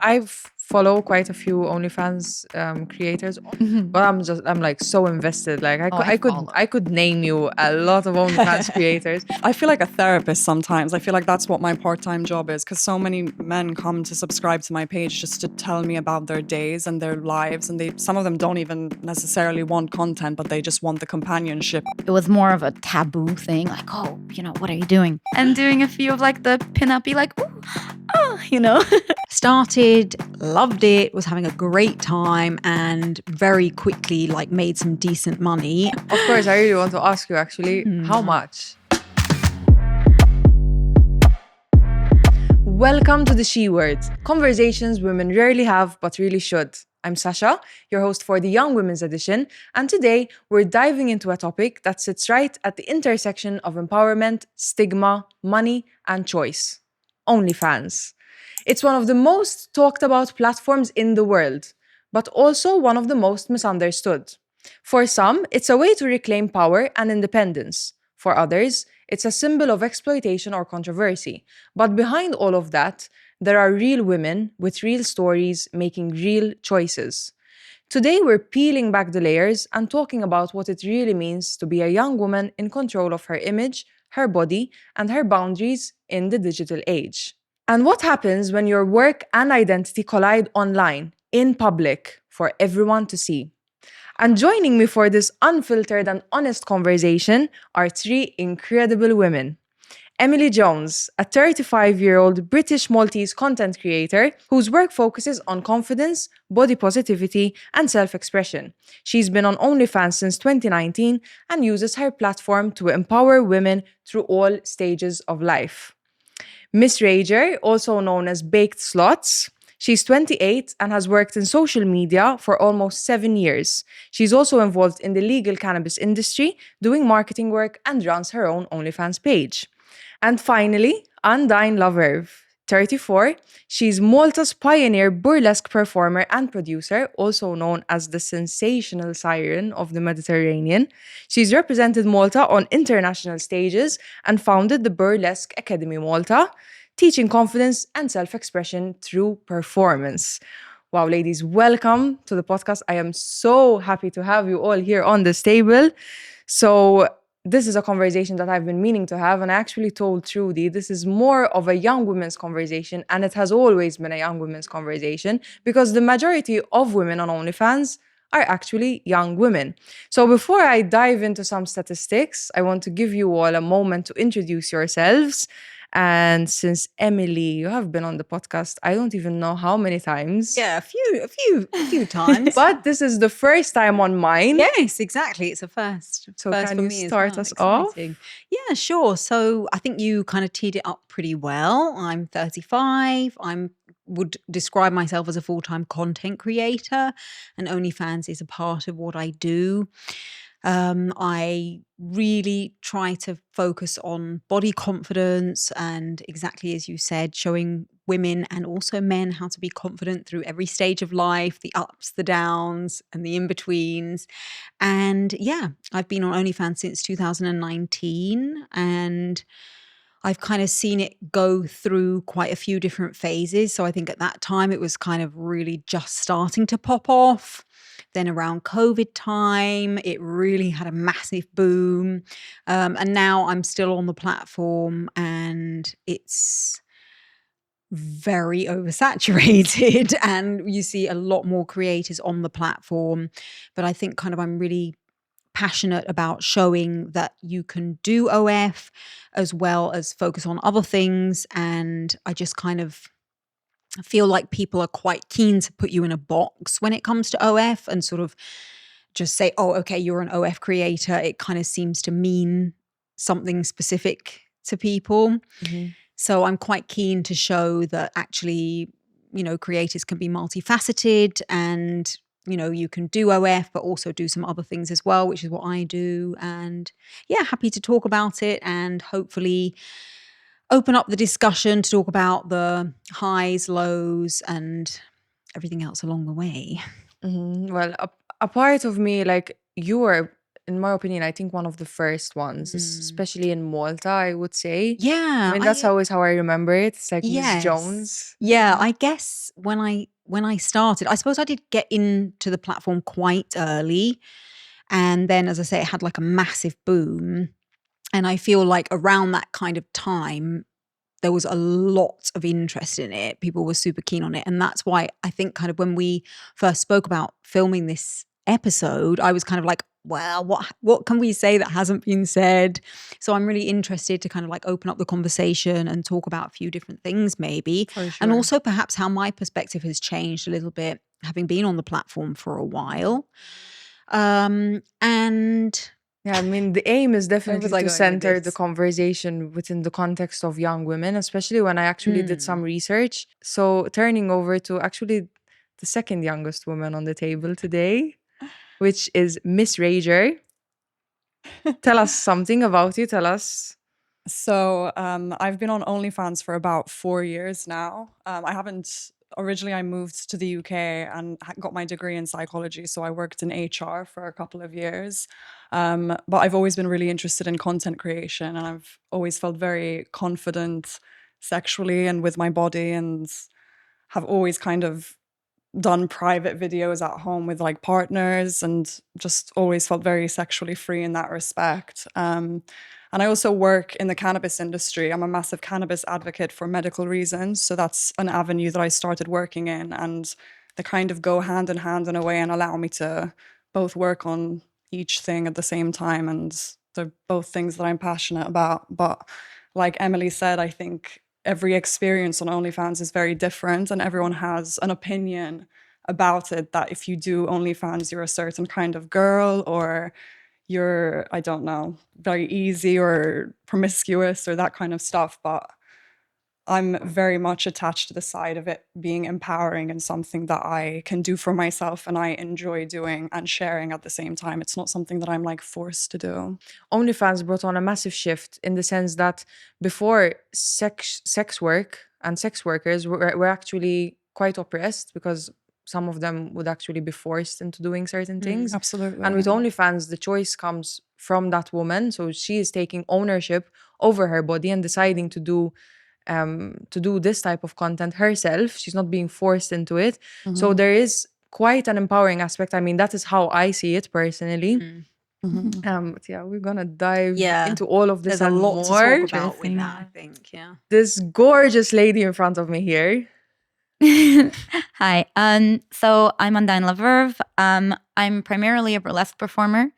I've follow quite a few OnlyFans creators, but I'm like so invested. Like I could name you a lot of OnlyFans creators. I feel like a therapist sometimes. I feel like that's what my part-time job is, because so many men come to subscribe to my page just to tell me about their days and their lives, and some of them don't even necessarily want content, but they just want the companionship. It was more of a taboo thing, like, oh, what are you doing? And doing a few of like the pin-up-y, like, ooh, oh, Started, loved it, was having a great time, and very quickly like made some decent money. Of course, I really want to ask you actually, how much? Welcome to the She Word, conversations women rarely have but really should. I'm Sasha, your host for the Young Women's Edition, and today we're diving into a topic that sits right at the intersection of empowerment, stigma, money, and choice. OnlyFans. It's one of the most talked about platforms in the world, but also one of the most misunderstood. For some, it's a way to reclaim power and independence. For others, it's a symbol of exploitation or controversy. But behind all of that, there are real women with real stories making real choices. Today, we're peeling back the layers and talking about what it really means to be a young woman in control of her image, her body, and her boundaries in the digital age. And what happens when your work and identity collide online, in public, for everyone to see? And joining me for this unfiltered and honest conversation are three incredible women. Emily Jones, a 35-year-old British Maltese content creator whose work focuses on confidence, body positivity, and self-expression. She's been on OnlyFans since 2019 and uses her platform to empower women through all stages of life. Miss Rager, also known as Baked Slots. She's 28 and has worked in social media for almost 7 years. She's also involved in the legal cannabis industry, doing marketing work, and runs her own OnlyFans page. And finally, Undine Lover, 34. She's Malta's pioneer burlesque performer and producer, also known as the sensational siren of the Mediterranean. She's represented Malta on international stages and founded the Burlesque Academy Malta, teaching confidence and self-expression through performance. Wow, ladies, welcome to the podcast. I am so happy to have you all here on this table. So this is a conversation that I've been meaning to have, and I actually told Trudy this is more of a young women's conversation, and it has always been a young women's conversation because the majority of women on OnlyFans are actually young women. So before I dive into some statistics, I want to give you all a moment to introduce yourselves. And since Emily, you have been on the podcast, I don't even know how many times. Yeah, a few times. But this is the first time on mine. Yes, exactly. It's a first. So first can for you me start as us well. off? Exciting. Yeah, sure. So I think you kind of teed it up pretty well. I'm 35. Would describe myself as a full-time content creator, and OnlyFans is a part of what I do. I really try to focus on body confidence and, exactly as you said, showing women and also men how to be confident through every stage of life, the ups, the downs, and the in-betweens. And yeah, I've been on OnlyFans since 2019, and I've kind of seen it go through quite a few different phases. So I think at that time it was kind of really just starting to pop off. Then around COVID time, it really had a massive boom. And now I'm still on the platform and it's very oversaturated and you see a lot more creators on the platform. But I think kind of I'm really passionate about showing that you can do OF as well as focus on other things. And I just kind of feel like people are quite keen to put you in a box when it comes to OF and sort of just say, oh, okay, you're an OF creator. It kind of seems to mean something specific to people. Mm-hmm. So I'm quite keen to show that actually, creators can be multifaceted and you can do OF, but also do some other things as well, which is what I do. And yeah, happy to talk about it and hopefully open up the discussion to talk about the highs, lows, and everything else along the way. Mm-hmm. Well, a part of me, like you were in my opinion, I think one of the first ones, especially in Malta, I would say. Yeah, I mean, that's always how I remember it. It's like Miss yes. Jones. Yeah, I guess when I started, I suppose I did get into the platform quite early. And then, as I say, it had like a massive boom. And I feel like around that kind of time, there was a lot of interest in it. People were super keen on it. And that's why I think kind of when we first spoke about filming this episode, I was kind of like, well, what can we say that hasn't been said? So I'm really interested to kind of like open up the conversation and talk about a few different things maybe. For sure. And also perhaps how my perspective has changed a little bit, having been on the platform for a while. And Yeah, I mean, the aim is was definitely I to going with center the this? conversation within the context of young women, especially when I actually did some research. So turning over to actually the second youngest woman on the table today, which is Miss Rager. Tell us something about you. Tell us. So I've been on OnlyFans for about 4 years now. Originally I moved to the UK and got my degree in psychology. So I worked in HR for a couple of years. But I've always been really interested in content creation, and I've always felt very confident sexually and with my body, and have always kind of done private videos at home with like partners, and just always felt very sexually free in that respect. And I also work in the cannabis industry. I'm a massive cannabis advocate for medical reasons. So that's an avenue that I started working in, and they kind of go hand in hand in a way and allow me to both work on each thing at the same time. And they're both things that I'm passionate about. But like Emily said, I think every experience on OnlyFans is very different, and everyone has an opinion about it, that if you do OnlyFans, you're a certain kind of girl, or you're, I don't know, very easy or promiscuous or that kind of stuff. But I'm very much attached to the side of it being empowering and something that I can do for myself and I enjoy doing and sharing at the same time. It's not something that I'm like forced to do. OnlyFans brought on a massive shift in the sense that before sex work and sex workers were actually quite oppressed because some of them would actually be forced into doing certain things. Absolutely. And with OnlyFans, the choice comes from that woman. So she is taking ownership over her body and deciding to do this type of content herself. She's not being forced into it. So there is quite an empowering aspect. I mean, that is how I see it personally. But yeah, we're gonna dive into all of this there's and a lot more. to talk about with that, I think. Yeah. This gorgeous lady in front of me here. Hi. So I'm Undine Laverve. I'm primarily a burlesque performer.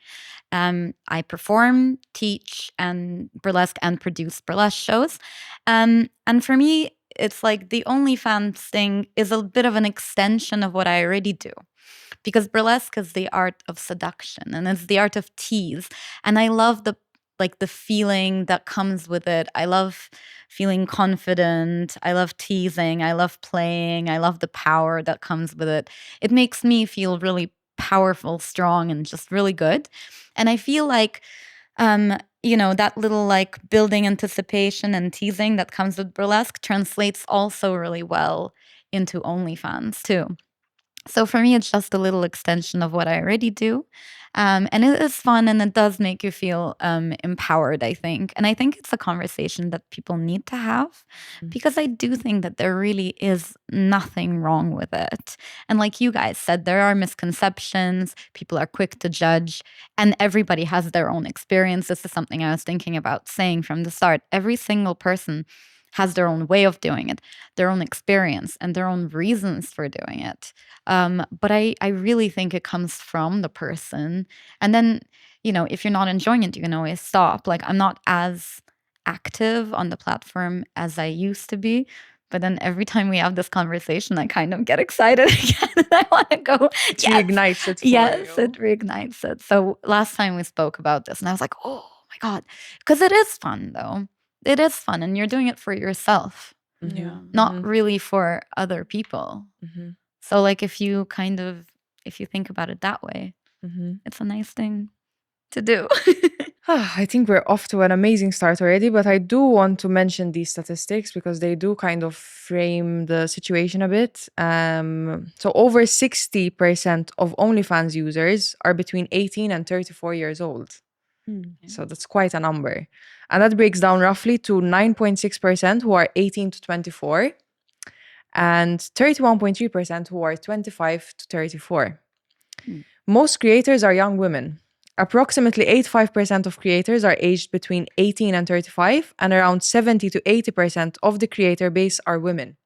I perform, teach, and burlesque and produce burlesque shows. And for me, it's like the OnlyFans thing is a bit of an extension of what I already do. Because burlesque is the art of seduction, and it's the art of tease. And I love the feeling that comes with it. I love feeling confident. I love teasing. I love playing. I love the power that comes with it. It makes me feel really powerful, strong, and just really good. And I feel like, that little like building anticipation and teasing that comes with burlesque translates also really well into OnlyFans too. So for me, it's just a little extension of what I already do. And it is fun, and it does make you feel empowered, I think. And I think it's a conversation that people need to have, because I do think that there really is nothing wrong with it. And like you guys said, there are misconceptions, people are quick to judge, and everybody has their own experience. This is something I was thinking about saying from the start. Every single person has their own way of doing it, their own experience, and their own reasons for doing it. But I really think it comes from the person. And then, if you're not enjoying it, you can always stop. Like, I'm not as active on the platform as I used to be. But then every time we have this conversation, I kind of get excited again. And I want to go. It reignites it for Yes, you. it reignites it. So last time we spoke about this, and I was like, oh my God. Because it is fun, though. It is fun, and you're doing it for yourself, Yeah. not really for other people. So like if you think about it that way, it's a nice thing to do. I think we're off to an amazing start already, but I do want to mention these statistics because they do kind of frame the situation a bit. So over 60% of OnlyFans users are between 18 and 34 years old. So that's quite a number. And that breaks down roughly to 9.6% who are 18 to 24 and 31.3% who are 25 to 34. Most creators are young women. Approximately 85% of creators are aged between 18 and 35, and around 70 to 80% of the creator base are women.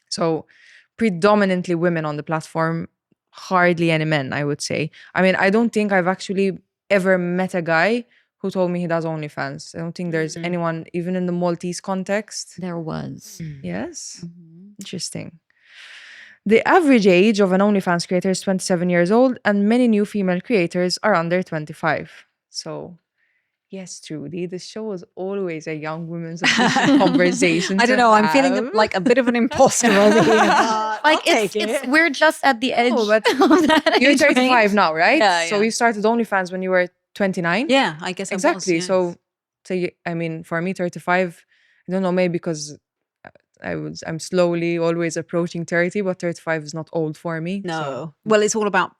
So, predominantly women on the platform, hardly any men, I would say. I mean, I don't think I've actually ever met a guy who told me he does OnlyFans. I don't think there's anyone, even in the Maltese context. There was. Yes. Interesting. The average age of an OnlyFans creator is 27 years old, and many new female creators are under 25. So, yes, Trudy, the show was always a young women's edition conversation. I don't to know. I'm feeling have. like a bit of an imposter over here. Like it's we're just at the edge. but of that You're age range. 35 now, right? Yeah, So yeah. you started OnlyFans when you were 29? Yeah, I guess Exactly. I was, So, yes. I mean, for me, 35, I don't know, maybe because I'm slowly always approaching 30, but 35 is not old for me. No. So. Well, it's all about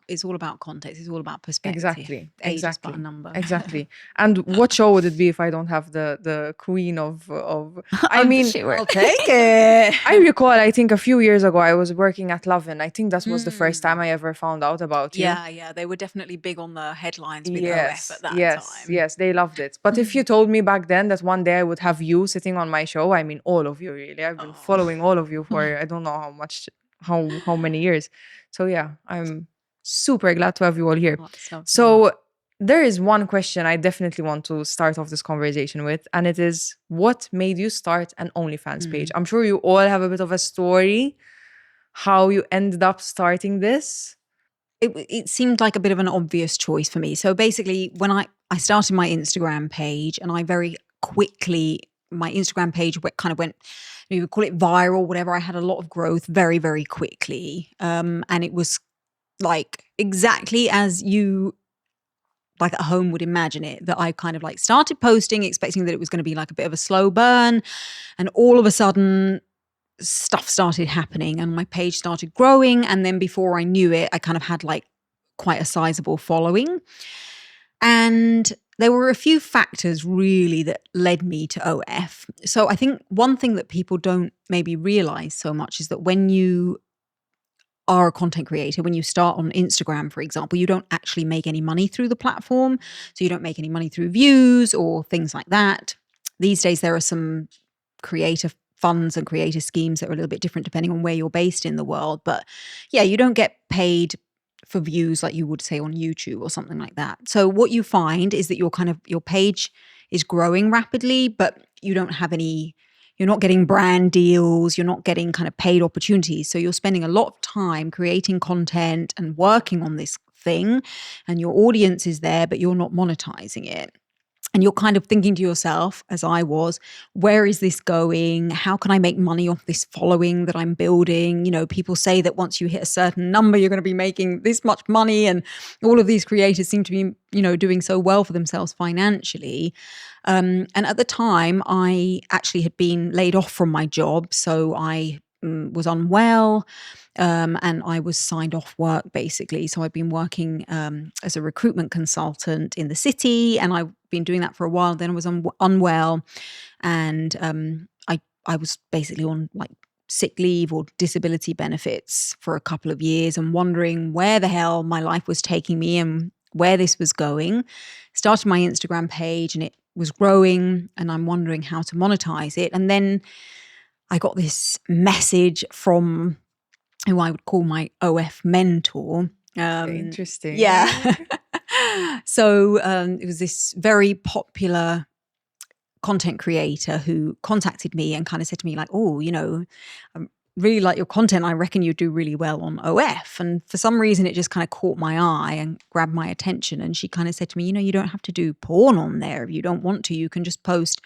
context. It's all about perspective. Exactly. Age is but a number. Exactly. And what show would it be if I don't have the queen of I mean, I'll take it. I recall, I think a few years ago, I was working at Lovin. I think that was the first time I ever found out about you. Yeah. They were definitely big on the headlines with OF at that time. Yes, they loved it. But if you told me back then that one day I would have you sitting on my show, I mean, all of you really. I've been following all of you for I don't know how many years. So yeah, I'm super glad to have you all here. So there is one question I definitely want to start off this conversation with, and it is, what made you start an OnlyFans page? I'm sure you all have a bit of a story how you ended up starting this. It seemed like a bit of an obvious choice for me. So basically, when I started my Instagram page, and I very quickly, my Instagram page kind of went, you would call it viral, whatever. I had a lot of growth very, very quickly. And it was like exactly as you like at home would imagine it, that I kind of like started posting expecting that it was going to be like a bit of a slow burn, and all of a sudden stuff started happening and my page started growing, and then before I knew it, I kind of had like quite a sizable following. And there were a few factors really that led me to OF. So I think one thing that people don't maybe realize so much is that when you are a content creator, when you start on Instagram, for example, you don't actually make any money through the platform. So you don't make any money through views or things like that. These days, there are some creator funds and creator schemes that are a little bit different depending on where you're based in the world. But yeah, you don't get paid for views like you would say on YouTube or something like that. So what you find is that your page is growing rapidly, but you don't have any, you're not getting brand deals, you're not getting kind of paid opportunities. So you're spending a lot of time creating content and working on this thing, and your audience is there, but you're not monetizing it. And you're kind of thinking to yourself, as I was, where is this going? How can I make money off this following that I'm building? You know, people say that once you hit a certain number, you're going to be making this much money. And all of these creators seem to be, you know, doing so well for themselves financially. And at the time, I actually had been laid off from my job. So I was unwell. And I was signed off work, basically. So I've been working as a recruitment consultant in the city, and I've been doing that for a while. Then I was unwell, and I was basically on like sick leave or disability benefits for a couple of years, and wondering where the hell my life was taking me and where this was going. Started my Instagram page, and it was growing, and I'm wondering how to monetize it. And then I got this message from who I would call my OF mentor. Interesting. Yeah. So it was this very popular content creator who contacted me and kind of said to me like, oh, you know, I really like your content. I reckon you do really well on OF. And for some reason, it just kind of caught my eye and grabbed my attention. And she kind of said to me, you know, you don't have to do porn on there if you don't want to. You can just post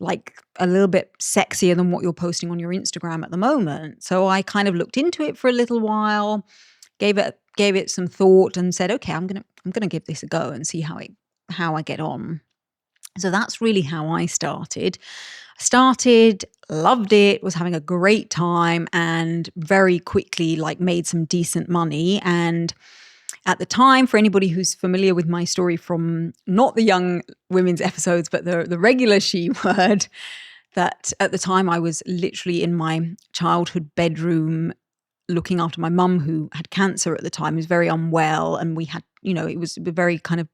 like a little bit sexier than what you're posting on your Instagram at the moment. So I kind of looked into it for a little while, gave it some thought, and said, okay, I'm gonna give this a go and see how it how I get on. So that's really how I started. Loved it, was having a great time, and very quickly made some decent money. And at the time, for anybody who's familiar with my story from not the Young Women's episodes, but the regular She Word, that at the time I was literally in my childhood bedroom looking after my mum, who had cancer at the time, was very unwell. And we had, it was a very kind of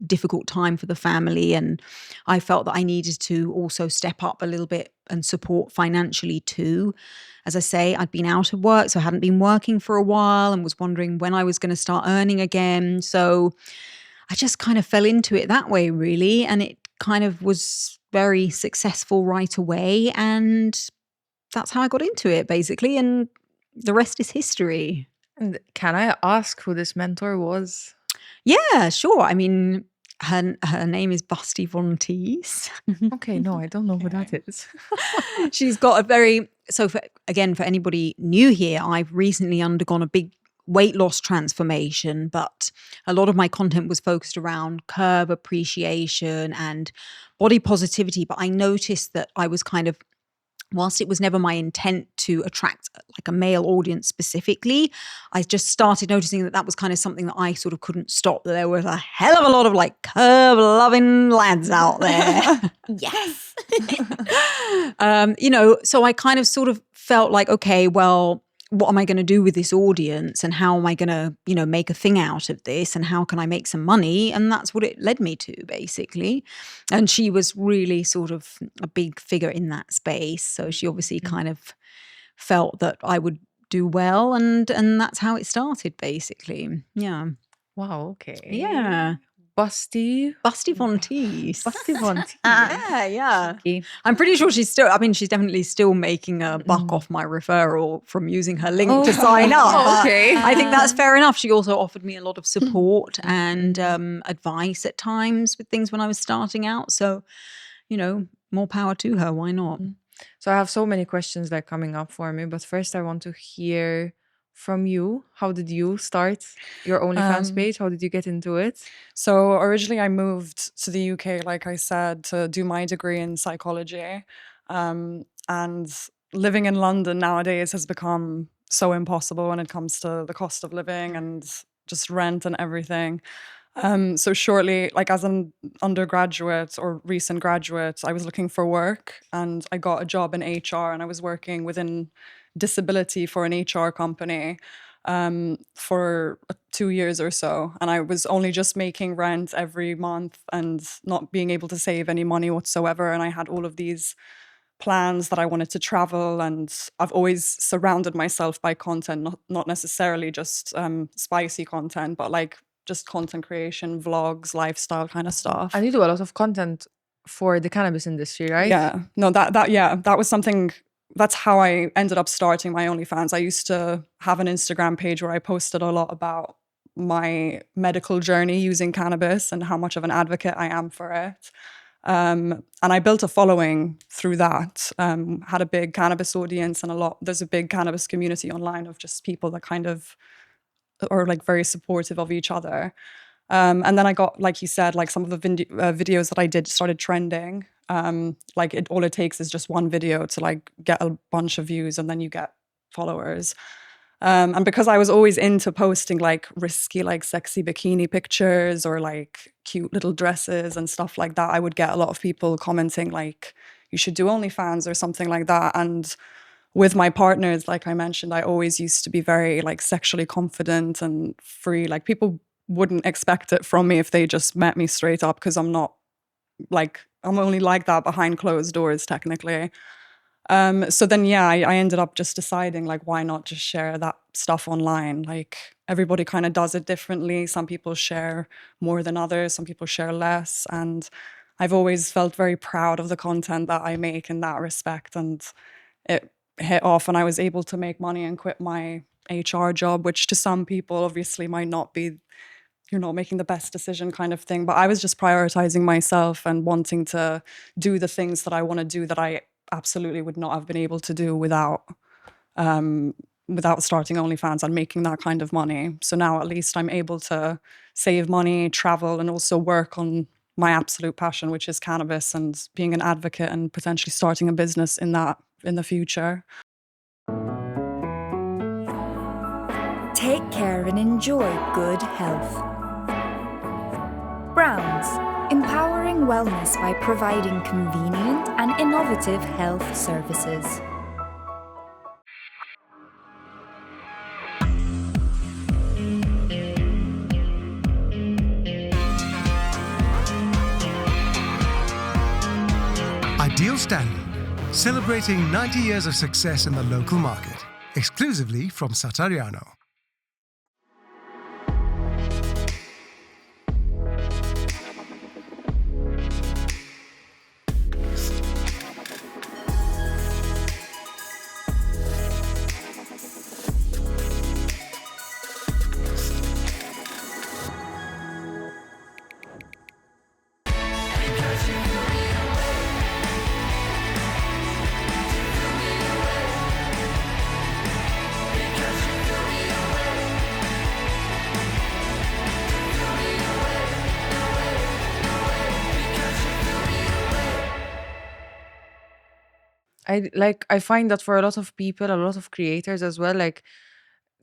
difficult time for the family, and I felt that I needed to also step up a little bit and support financially too. As I say, I'd been out of work, so I hadn't been working for a while and was wondering when I was going to start earning again. So I just kind of fell into it that way, really, and it kind of was very successful right away, and that's how I got into it, basically, and the rest is history. And can I ask who this mentor was? Yeah, sure. I mean, her name is Busty Von Teese. Okay, no, I don't know who that is. She's got a very, so for anybody new here, I've recently undergone a big weight loss transformation, but a lot of my content was focused around curve appreciation and body positivity. But I noticed that I was kind of, whilst it was never my intent to attract a male audience specifically, I just started noticing that was kind of something that I sort of couldn't stop, that there was a hell of a lot of curve loving lads out there. Yes. So I kind of sort of felt like, okay, well, what am I going to do with this audience, and how am I going to, make a thing out of this, and how can I make some money? And that's what it led me to, basically. And she was really sort of a big figure in that space. So she obviously kind of felt that I would do well, and that's how it started, basically. Yeah. Wow, okay. Yeah. Busty Von Teese. Busty Von Teese. Yeah. I'm pretty sure she's definitely still making a buck off my referral from using her link to sign up. Okay. I think that's fair enough. She also offered me a lot of support and advice at times with things when I was starting out. So, more power to her. Why not? So I have so many questions that are coming up for me, but first I want to hear from you. How did you start your OnlyFans page? How did you get into it? So originally I moved to the UK, like I said, to do my degree in psychology. And living in London nowadays has become so impossible when it comes to the cost of living and just rent and everything. So shortly, as an undergraduate or recent graduate, I was looking for work, and I got a job in HR, and I was working within disability for an HR company for 2 years or so. And I was only just making rent every month and not being able to save any money whatsoever. And I had all of these plans that I wanted to travel, and I've always surrounded myself by content, not necessarily just spicy content, but just content creation, vlogs, lifestyle kind of stuff. And you do a lot of content for the cannabis industry, right? Yeah. No, that was something. That's how I ended up starting my OnlyFans. I used to have an Instagram page where I posted a lot about my medical journey using cannabis and how much of an advocate I am for it. And I built a following through that, had a big cannabis audience, and there's a big cannabis community online of just people that kind of are very supportive of each other. And then I got, like you said, some of the videos that I did started trending. All it takes is just one video to get a bunch of views, and then you get followers. And because I was always into posting risky, sexy bikini pictures or cute little dresses and stuff like that, I would get a lot of people commenting you should do OnlyFans or something like that. And with my partners, like I mentioned, I always used to be very sexually confident and free. People wouldn't expect it from me if they just met me straight up, because I'm not I'm only like that behind closed doors, technically. So then, yeah, I ended up just deciding why not just share that stuff online? Everybody kind of does it differently. Some people share more than others. Some people share less. And I've always felt very proud of the content that I make in that respect. And it hit off, and I was able to make money and quit my HR job, which to some people obviously might not be, you're not making the best decision kind of thing. But I was just prioritizing myself and wanting to do the things that I want to do that I absolutely would not have been able to do without without starting OnlyFans and making that kind of money. So now at least I'm able to save money, travel, and also work on my absolute passion, which is cannabis, and being an advocate and potentially starting a business in that in the future. Take care and enjoy good health. Browns, empowering wellness by providing convenient and innovative health services. Ideal Standard, celebrating 90 years of success in the local market, exclusively from Satariano. I find that for a lot of people, a lot of creators as well, like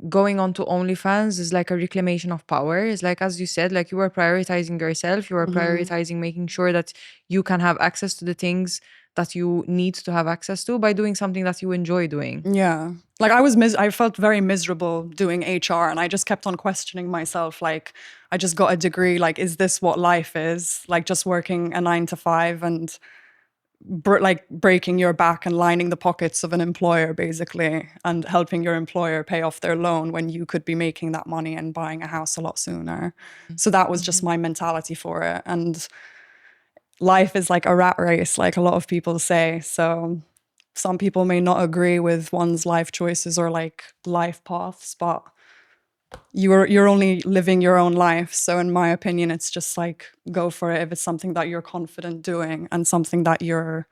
going on to OnlyFans is like a reclamation of power. It's like, as you said, like you are prioritizing yourself, you are prioritizing making sure that you can have access to the things that you need to have access to by doing something that you enjoy doing. Yeah. Like I felt very miserable doing HR, and I just kept on questioning myself. Like, I just got a degree. Like, is this what life is? Like, just working a 9 to 5 and breaking your back and lining the pockets of an employer, basically, and helping your employer pay off their loan when you could be making that money and buying a house a lot sooner. So that was just my mentality for it. And life is like a rat race, like a lot of people say. So some people may not agree with one's life choices or like life paths, but you're only living your own life. So in my opinion, it's just like, go for it if it's something that you're confident doing and something that you're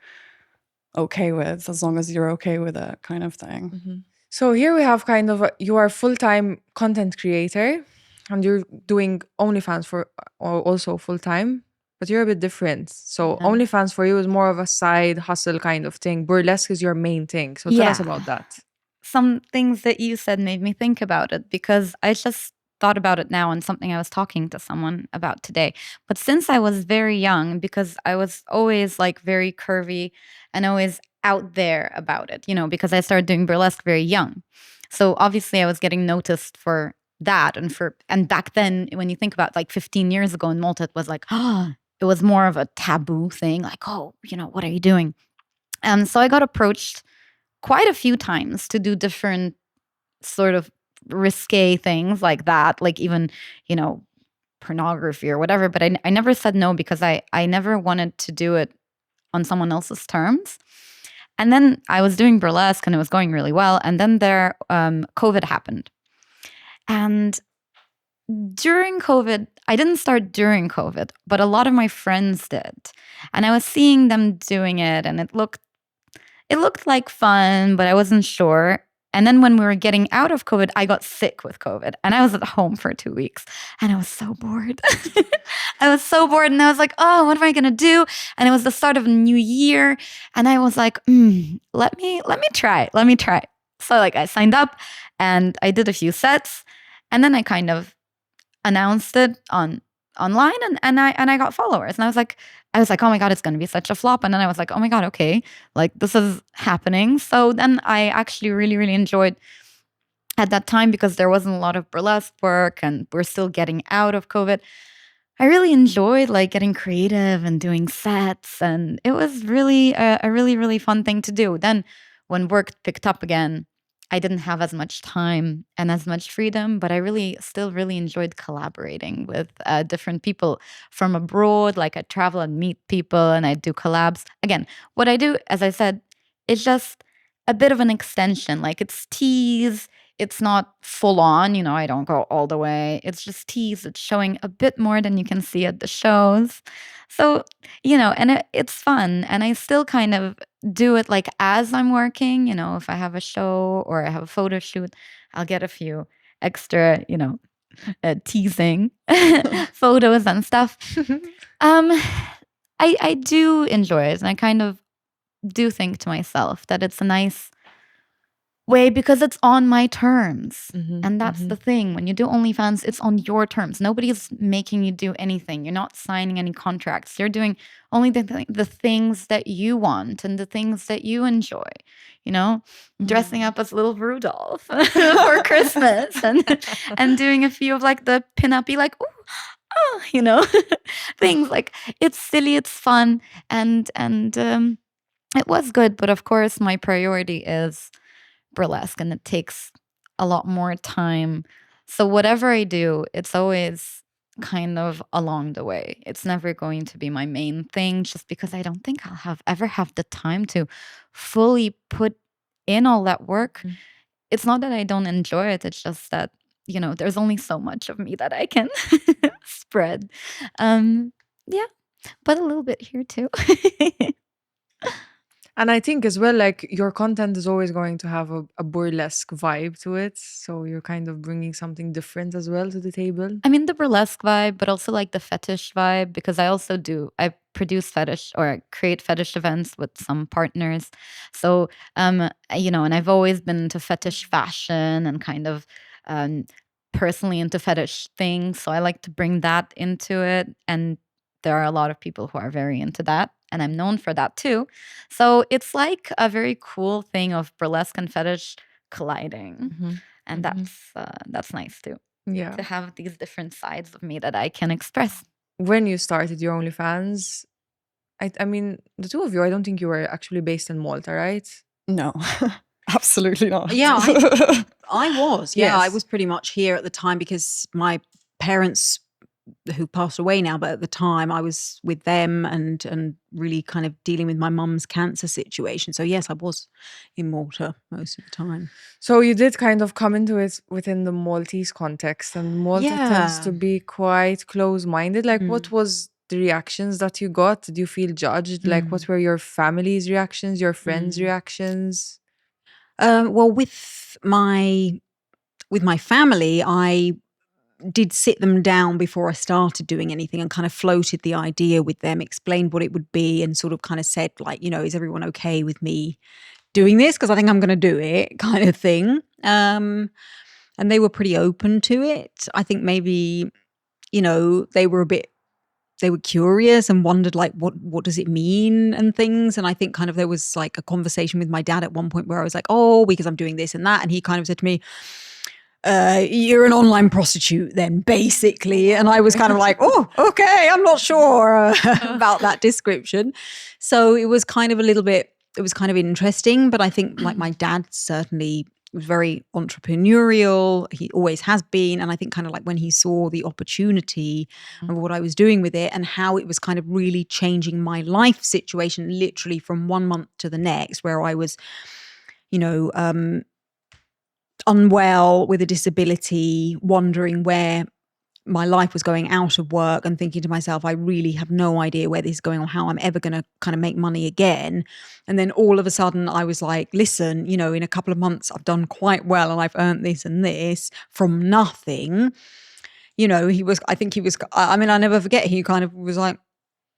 okay with, as long as you're okay with it, kind of thing. So here we have kind of you are a full-time content creator and you're doing OnlyFans for also full-time, but you're a bit different. So OnlyFans for you is more of a side hustle kind of thing. Burlesque is your main thing. So tell us about that. Some things that you said made me think about it, because I just thought about it now, and something I was talking to someone about today. But since I was very young, because I was always like very curvy and always out there about it, because I started doing burlesque very young. So obviously I was getting noticed for that. And back then, when you think about like 15 years ago in Malta, it was like, it was more of a taboo thing. Like, what are you doing? So I got approached quite a few times to do different sort of risque things like that, like even, pornography or whatever. But I never said no, because I never wanted to do it on someone else's terms. And then I was doing burlesque and it was going really well. And then COVID happened. And during COVID, I didn't start during COVID, but a lot of my friends did. And I was seeing them doing it, and it looked like fun, but I wasn't sure. And then when we were getting out of COVID, I got sick with COVID, and I was at home for 2 weeks, and I was so bored. I was so bored, and I was like, oh, what am I going to do? And it was the start of a new year, and I was like, let me try. So like I signed up and I did a few sets, and then I kind of announced it online, and I got followers, and I was like, oh my God, it's going to be such a flop. And then I was like, oh my God, okay, like this is happening. So then I actually really, really enjoyed at that time, because there wasn't a lot of burlesque work and we're still getting out of COVID. I really enjoyed like getting creative and doing sets, and it was really a really, really fun thing to do. Then when work picked up again, I didn't have as much time and as much freedom, but I still really enjoyed collaborating with different people from abroad. Like I travel and meet people and I do collabs. Again, what I do, as I said, is just a bit of an extension. Like it's tease, it's not full on, you know, I don't go all the way. It's just tease. It's showing a bit more than you can see at the shows. So, you know, and it's fun. And I still kind of do it like as I'm working, you know, if I have a show or I have a photo shoot, I'll get a few extra, you know, teasing photos and stuff. I do enjoy it. And I kind of do think to myself that it's a nice way because it's on my terms. And that's the thing. When you do OnlyFans, it's on your terms. Nobody's making you do anything. You're not signing any contracts. You're doing only the things that you want and the things that you enjoy. You know, dressing up as little Rudolph for Christmas and doing a few of like the pin-up-y like, ooh, oh, you know, things like it's silly, it's fun, and it was good. But of course, my priority is burlesque and it takes a lot more time. So whatever I do, it's always kind of along the way. It's never going to be my main thing just because I don't think I'll ever have the time to fully put in all that work. It's not that I don't enjoy it. It's just that, you know, there's only so much of me that I can spread. Yeah, but a little bit here too. And I think as well, like your content is always going to have a burlesque vibe to it. So you're kind of bringing something different as well to the table. I mean, the burlesque vibe, but also like the fetish vibe, because I produce fetish or I create fetish events with some partners. So, you know, and I've always been into fetish fashion and kind of personally into fetish things. So I like to bring that into it. And there are a lot of people who are very into that. And I'm known for that too. So it's like a very cool thing of burlesque and fetish colliding. And that's nice too. Yeah. To have these different sides of me that I can express. When you started your OnlyFans, I mean, the two of you, I don't think you were actually based in Malta, right? No, absolutely not. Yeah, I was. Yeah, I Yes. was pretty much here at the time because my parents, who passed away now, but at the time I was with them and really kind of dealing with my mum's cancer situation. So yes, I was in Malta most of the time. So you did kind of come into it within the Maltese context, and Malta tends to Yeah. be quite close-minded. Like, what was the reactions that you got? Did you feel judged? Like, what were your family's reactions, your friends' reactions? Well, with my family, I did sit them down before I started doing anything and kind of floated the idea with them, explained what it would be, and sort of kind of said, like, you know, is everyone okay with me doing this? Because I think I'm going to do it, kind of thing. And they were pretty open to it. I think maybe, you know, they were curious and wondered, like, what does it mean and things. And I think kind of there was like a conversation with my dad at one point where I was like, oh, because I'm doing this and that. And he kind of said to me, you're an online prostitute then, basically. And I was kind of like, oh, okay, I'm not sure about that description. So it was kind of it was kind of interesting. But I think like my dad certainly was very entrepreneurial. He always has been. And I think kind of like when he saw the opportunity of what I was doing with it and how it was kind of really changing my life situation, literally from 1 month to the next, where I was, you know, unwell with a disability, wondering where my life was going out of work and thinking to myself, I really have no idea where this is going or how I'm ever going to kind of make money again. And then all of a sudden I was like, listen, you know, in a couple of months I've done quite well and I've earned this and this from nothing. You know, I mean, I'll never forget, he kind of was like,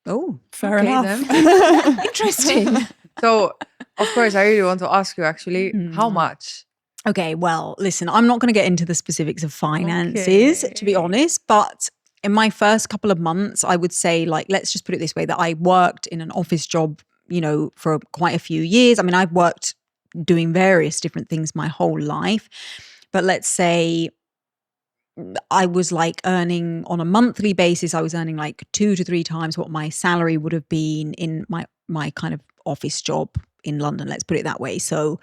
oh, Fair Okay, enough. then. interesting. So, of course, I really want to ask you actually, how much? Okay, well, listen, I'm not going to get into the specifics of finances, to be Okay. honest, but in my first couple of months, I would say, like, let's just put it this way, that I worked in an office job, you know, for quite a few years. I mean, I've worked doing various different things my whole life, but let's say I was like earning on a monthly basis, I was earning like 2 to 3 times what my salary would have been in my kind of office job in London, let's put it that way. So,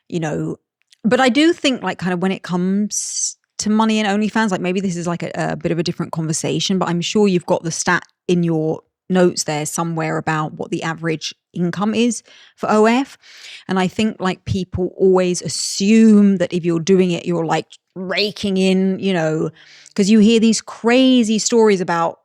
you know, but I do think like kind of when it comes to money and OnlyFans, like maybe this is like a bit of a different conversation, but I'm sure you've got the stat in your notes there somewhere about what the average income is for OF. And I think like people always assume that if you're doing it, you're like raking in, you know, because you hear these crazy stories about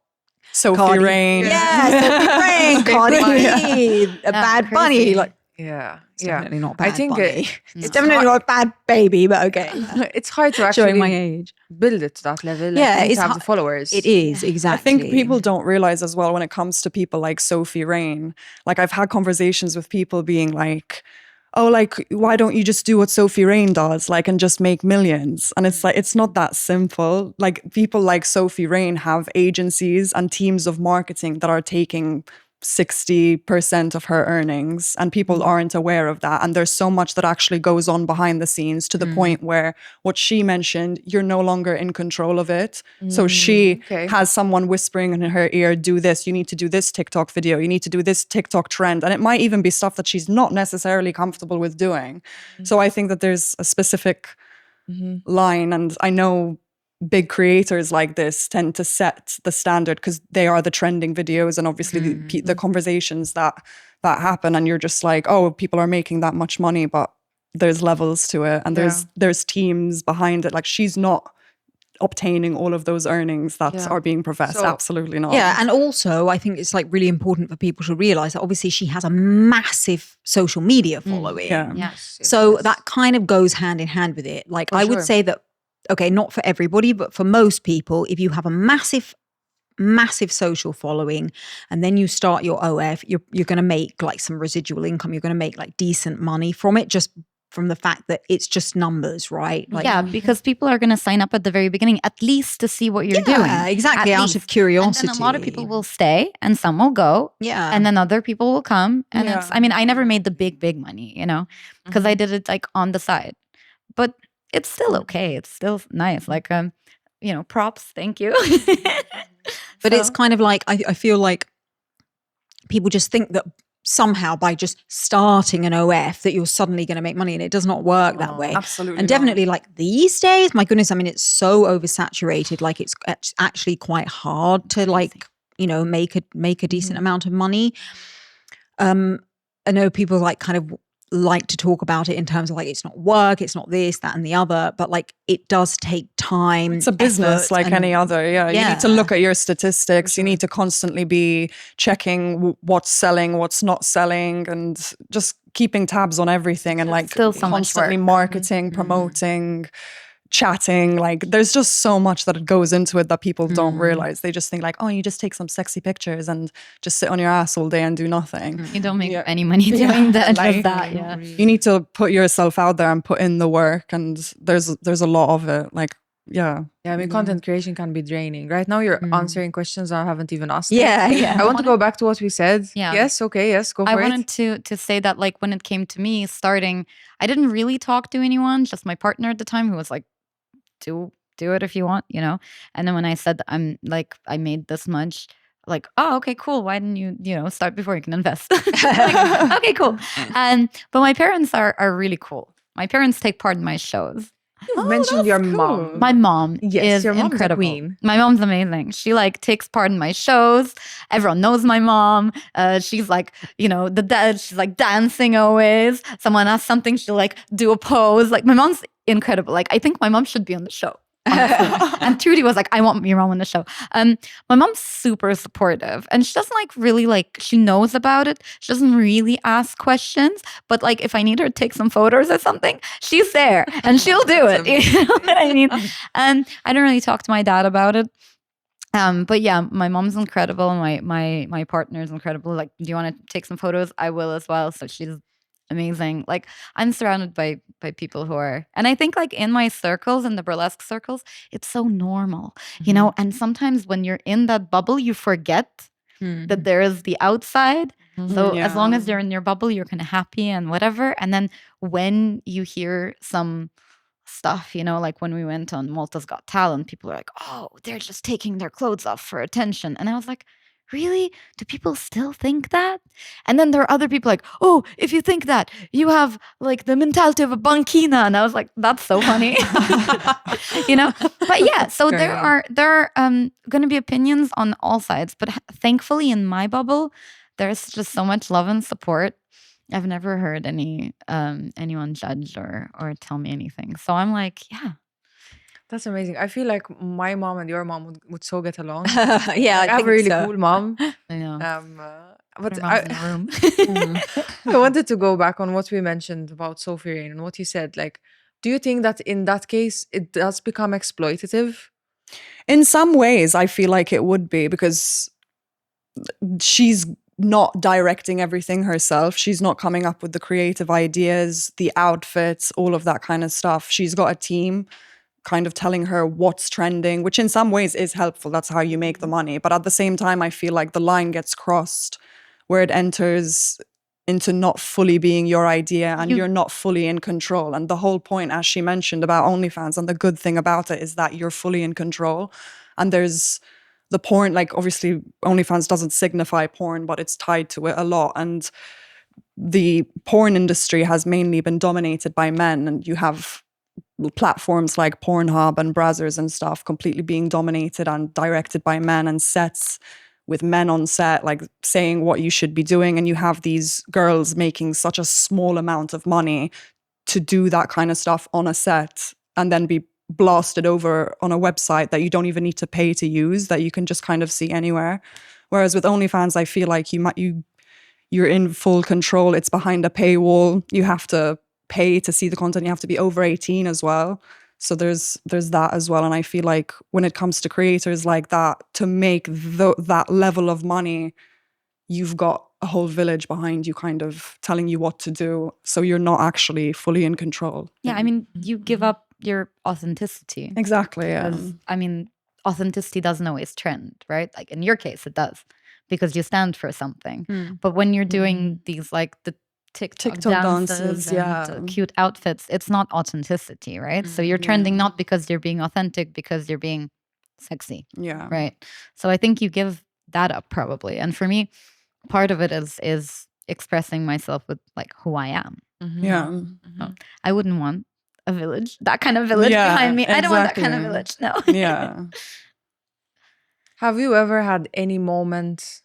Sophie Rain. Yeah, Sophie Rain, Cardi B, a Bad Bunny. crazy. Like, Yeah, it's yeah. definitely not I Bad think Bunny. it's definitely not Bad Baby, but okay. it's hard to Showing my actually age. build it to that level. Like, Yeah, you need it's to have hard. the followers. It is, I exactly. think people don't realize as well when it comes to people like Sophie Rain. Like I've had conversations with people being like, oh, like, why don't you just do what Sophie Rain does, like, and just make millions? And it's like, it's not that simple. Like people like Sophie Rain have agencies and teams of marketing that are taking 60% of her earnings, and people aren't aware of that. And there's so much that actually goes on behind the scenes to the point where what she mentioned, you're no longer in control of it. So she okay. has someone whispering in her ear, do this, you need to do this TikTok video, you need to do this TikTok trend. And it might even be stuff that she's not necessarily comfortable with doing. So I think that there's a specific line, and I know big creators like this tend to set the standard because they are the trending videos, and obviously the conversations that happen, and you're just like, oh, people are making that much money, but there's levels to it, and there's teams behind it. Like she's not obtaining all of those earnings that are being professed. So- Absolutely not. Yeah, and also I think it's like really important for people to realize that obviously she has a massive social media following. Yeah. Yes, yes, So yes. that kind of goes hand in hand with it. Like For I would sure. say that, okay, not for everybody, but for most people, if you have a massive social following and then you start your OF, you're going to make like some residual income. You're going to make like decent money from it, just from the fact that it's just numbers, right? Like, yeah, because people are going to sign up at the very beginning, at least to see what you're doing. yeah, exactly, At out least. of curiosity. And then a lot of people will stay and some will go. Yeah. And then other people will come. And Yeah. it's, I mean, I never made the big money, you know, because I did it like on the side. But it's still okay. It's still nice. Like, you know, props. Thank you. But it's kind of like, I feel like people just think that somehow by just starting an OF that you're suddenly going to make money, and it does not work that way. Absolutely. And not. definitely like these days, my goodness, I mean, it's so oversaturated. Like it's actually quite hard to like, you know, make a decent amount of money. I know people like kind of like to talk about it in terms of like, it's not work, it's not this, that, and the other, but like it does take time. It's a business effort, like and- any other. Yeah. You need to look at your statistics. You need to constantly be checking what's selling, what's not selling, and just keeping tabs on everything, and like still so much constantly work. marketing, promoting, chatting. Like there's just so much that goes into it that people don't realize. They just think like, oh, you just take some sexy pictures and just sit on your ass all day and do nothing. You don't make any money doing that. Like, Just that, yeah. You need to put yourself out there and put in the work, and there's a lot of it. Like, yeah. Yeah, I mean, content creation can be draining. Right now, you're answering questions I haven't even asked. Yeah, yet. yeah. I want to go back to what we said. Yeah. Yes, okay, yes, go for I it. wanted to say that like when it came to me starting, I didn't really talk to anyone, just my partner at the time, who was like, do it if you want, you know. And then when I said I'm like, I made this much, like, oh, okay, cool. Why didn't you, you know, start before you can invest? Like, okay, cool. But my parents are really cool. My parents take part in my shows. You mentioned your mom. My mom Yes, is your mom's a incredible. queen. My mom's amazing. She like takes part in my shows. Everyone knows my mom. She's like, you know, she's like dancing always. Someone asks something, she'll like do a pose. Like my mom's incredible. Like I think my mom should be on the show. honestly. And Trudy was like, I want your mom on the show. My mom's super supportive, and she doesn't like really like, she knows about it. She doesn't really ask questions, but like if I need her to take some photos or something, she's there and she'll do it. You know what I mean? And I don't really talk to my dad about it. But yeah, my mom's incredible. My partner's incredible. Like, do you want to take some photos? I will as well. So she's amazing. Like, I'm surrounded by people who are, and I think like in my circles, in the burlesque circles, it's so normal, you know. And sometimes when you're in that bubble, you forget that there is the outside. So as long as you're in your bubble, you're kind of happy and whatever. And then when you hear some stuff, you know, like when we went on Malta's Got Talent, people are like, oh, they're just taking their clothes off for attention. And I was like, really? Do people still think that? And then there are other people like, oh, if you think that, you have like the mentality of a bankina. And I was like, that's so funny. But yeah, so Great. there are going to be opinions on all sides, but thankfully in my bubble there's just so much love and support. I've never heard anyone judge or tell me anything, so I'm like, yeah. That's amazing. I feel like my mom and your mom would so get along. Yeah, Like, I have a really cool mom. I know. But My mom's in the room. I wanted to go back on what we mentioned about Sophie Rain and what you said. Like, do you think that in that case it does become exploitative? In some ways, I feel like it would be, because she's not directing everything herself. She's not coming up with the creative ideas, the outfits, all of that kind of stuff. She's got a team kind of telling her what's trending, which in some ways is helpful. That's how you make the money. But at the same time, I feel like the line gets crossed where it enters into not fully being your idea and you're not fully in control. And the whole point, as she mentioned about OnlyFans, and the good thing about it is that you're fully in control. And there's the porn, like obviously OnlyFans doesn't signify porn, but it's tied to it a lot. And the porn industry has mainly been dominated by men, and you have platforms like Pornhub and Brazzers and stuff completely being dominated and directed by men, and sets with men on set like saying what you should be doing, and you have these girls making such a small amount of money to do that kind of stuff on a set and then be blasted over on a website that you don't even need to pay to use, that you can just kind of see anywhere. Whereas with OnlyFans, I feel like you're in full control. It's behind a paywall. You have to pay to see the content. You have to be over 18 as well. So there's that as well. And I feel like when it comes to creators like that, to make that level of money, you've got a whole village behind you kind of telling you what to do. So you're not actually fully in control. Yeah, I mean, you give up your authenticity. Exactly, yeah. 'Cause, I mean, authenticity doesn't always trend, right? Like in your case, it does, because you stand for something. But when you're doing these like the TikTok dances and yeah. cute outfits, it's not authenticity, right? So you're trending not because you're being authentic, because you're being sexy, Yeah. right? So I think you give that up probably. And for me, part of it is expressing myself with like who I am. Yeah. I wouldn't want a village, that kind of village Yeah, behind me. I don't want that kind of exactly. village. No. Yeah. Have you ever had any moment?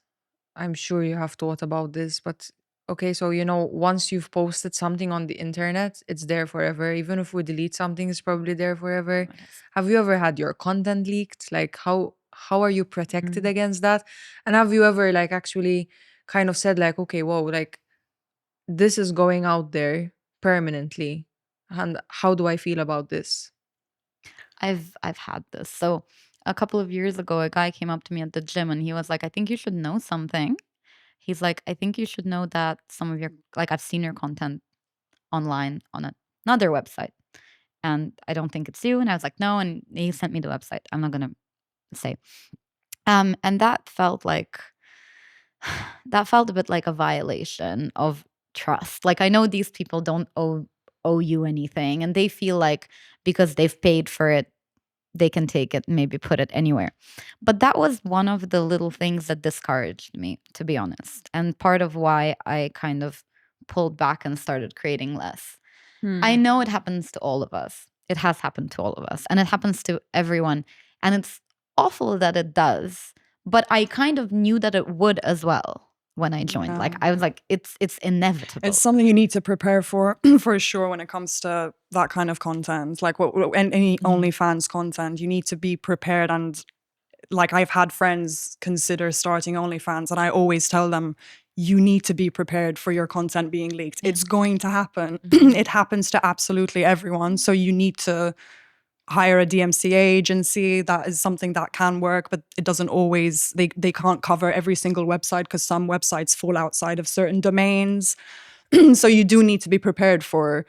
I'm sure you have thought about this, but okay, so once you've posted something on the internet, it's there forever. Even if we delete something, it's probably there forever. Have you ever had your content leaked? Like how are you protected against that? And have you ever like actually kind of said like, okay, whoa, like this is going out there permanently, and how do I feel about this? I've had this. So a couple of years ago, a guy came up to me at the gym and he was like, I think you should know something. He's like, I think you should know that some of your, like, I've seen your content online on another website and I don't think it's you. And I was like, no. And he sent me the website. I'm not going to say. And that felt a bit like a violation of trust. Like, I know these people don't owe you anything, and they feel like because they've paid for it, they can take it, maybe put it anywhere. But that was one of the little things that discouraged me, to be honest, and part of why I kind of pulled back and started creating less. I know it happens to all of us. It has happened to all of us, and it happens to everyone. And it's awful that it does, but I kind of knew that it would as well when I joined. Like, I was like, it's inevitable. It's something you need to prepare for for sure when it comes to that kind of content. Like any OnlyFans content, you need to be prepared. And like, I've had friends consider starting OnlyFans, and I always tell them, you need to be prepared for your content being leaked. It's going to happen. It happens to absolutely everyone. So you need to hire a DMCA agency. That is something that can work, but it doesn't always, they can't cover every single website because some websites fall outside of certain domains. So you do need to be prepared for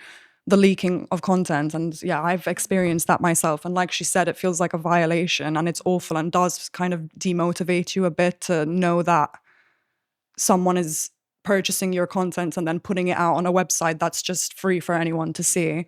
the leaking of content. And yeah, I've experienced that myself. And like she said, it feels like a violation, and it's awful and does kind of demotivate you a bit to know that someone is purchasing your content and then putting it out on a website that's just free for anyone to see.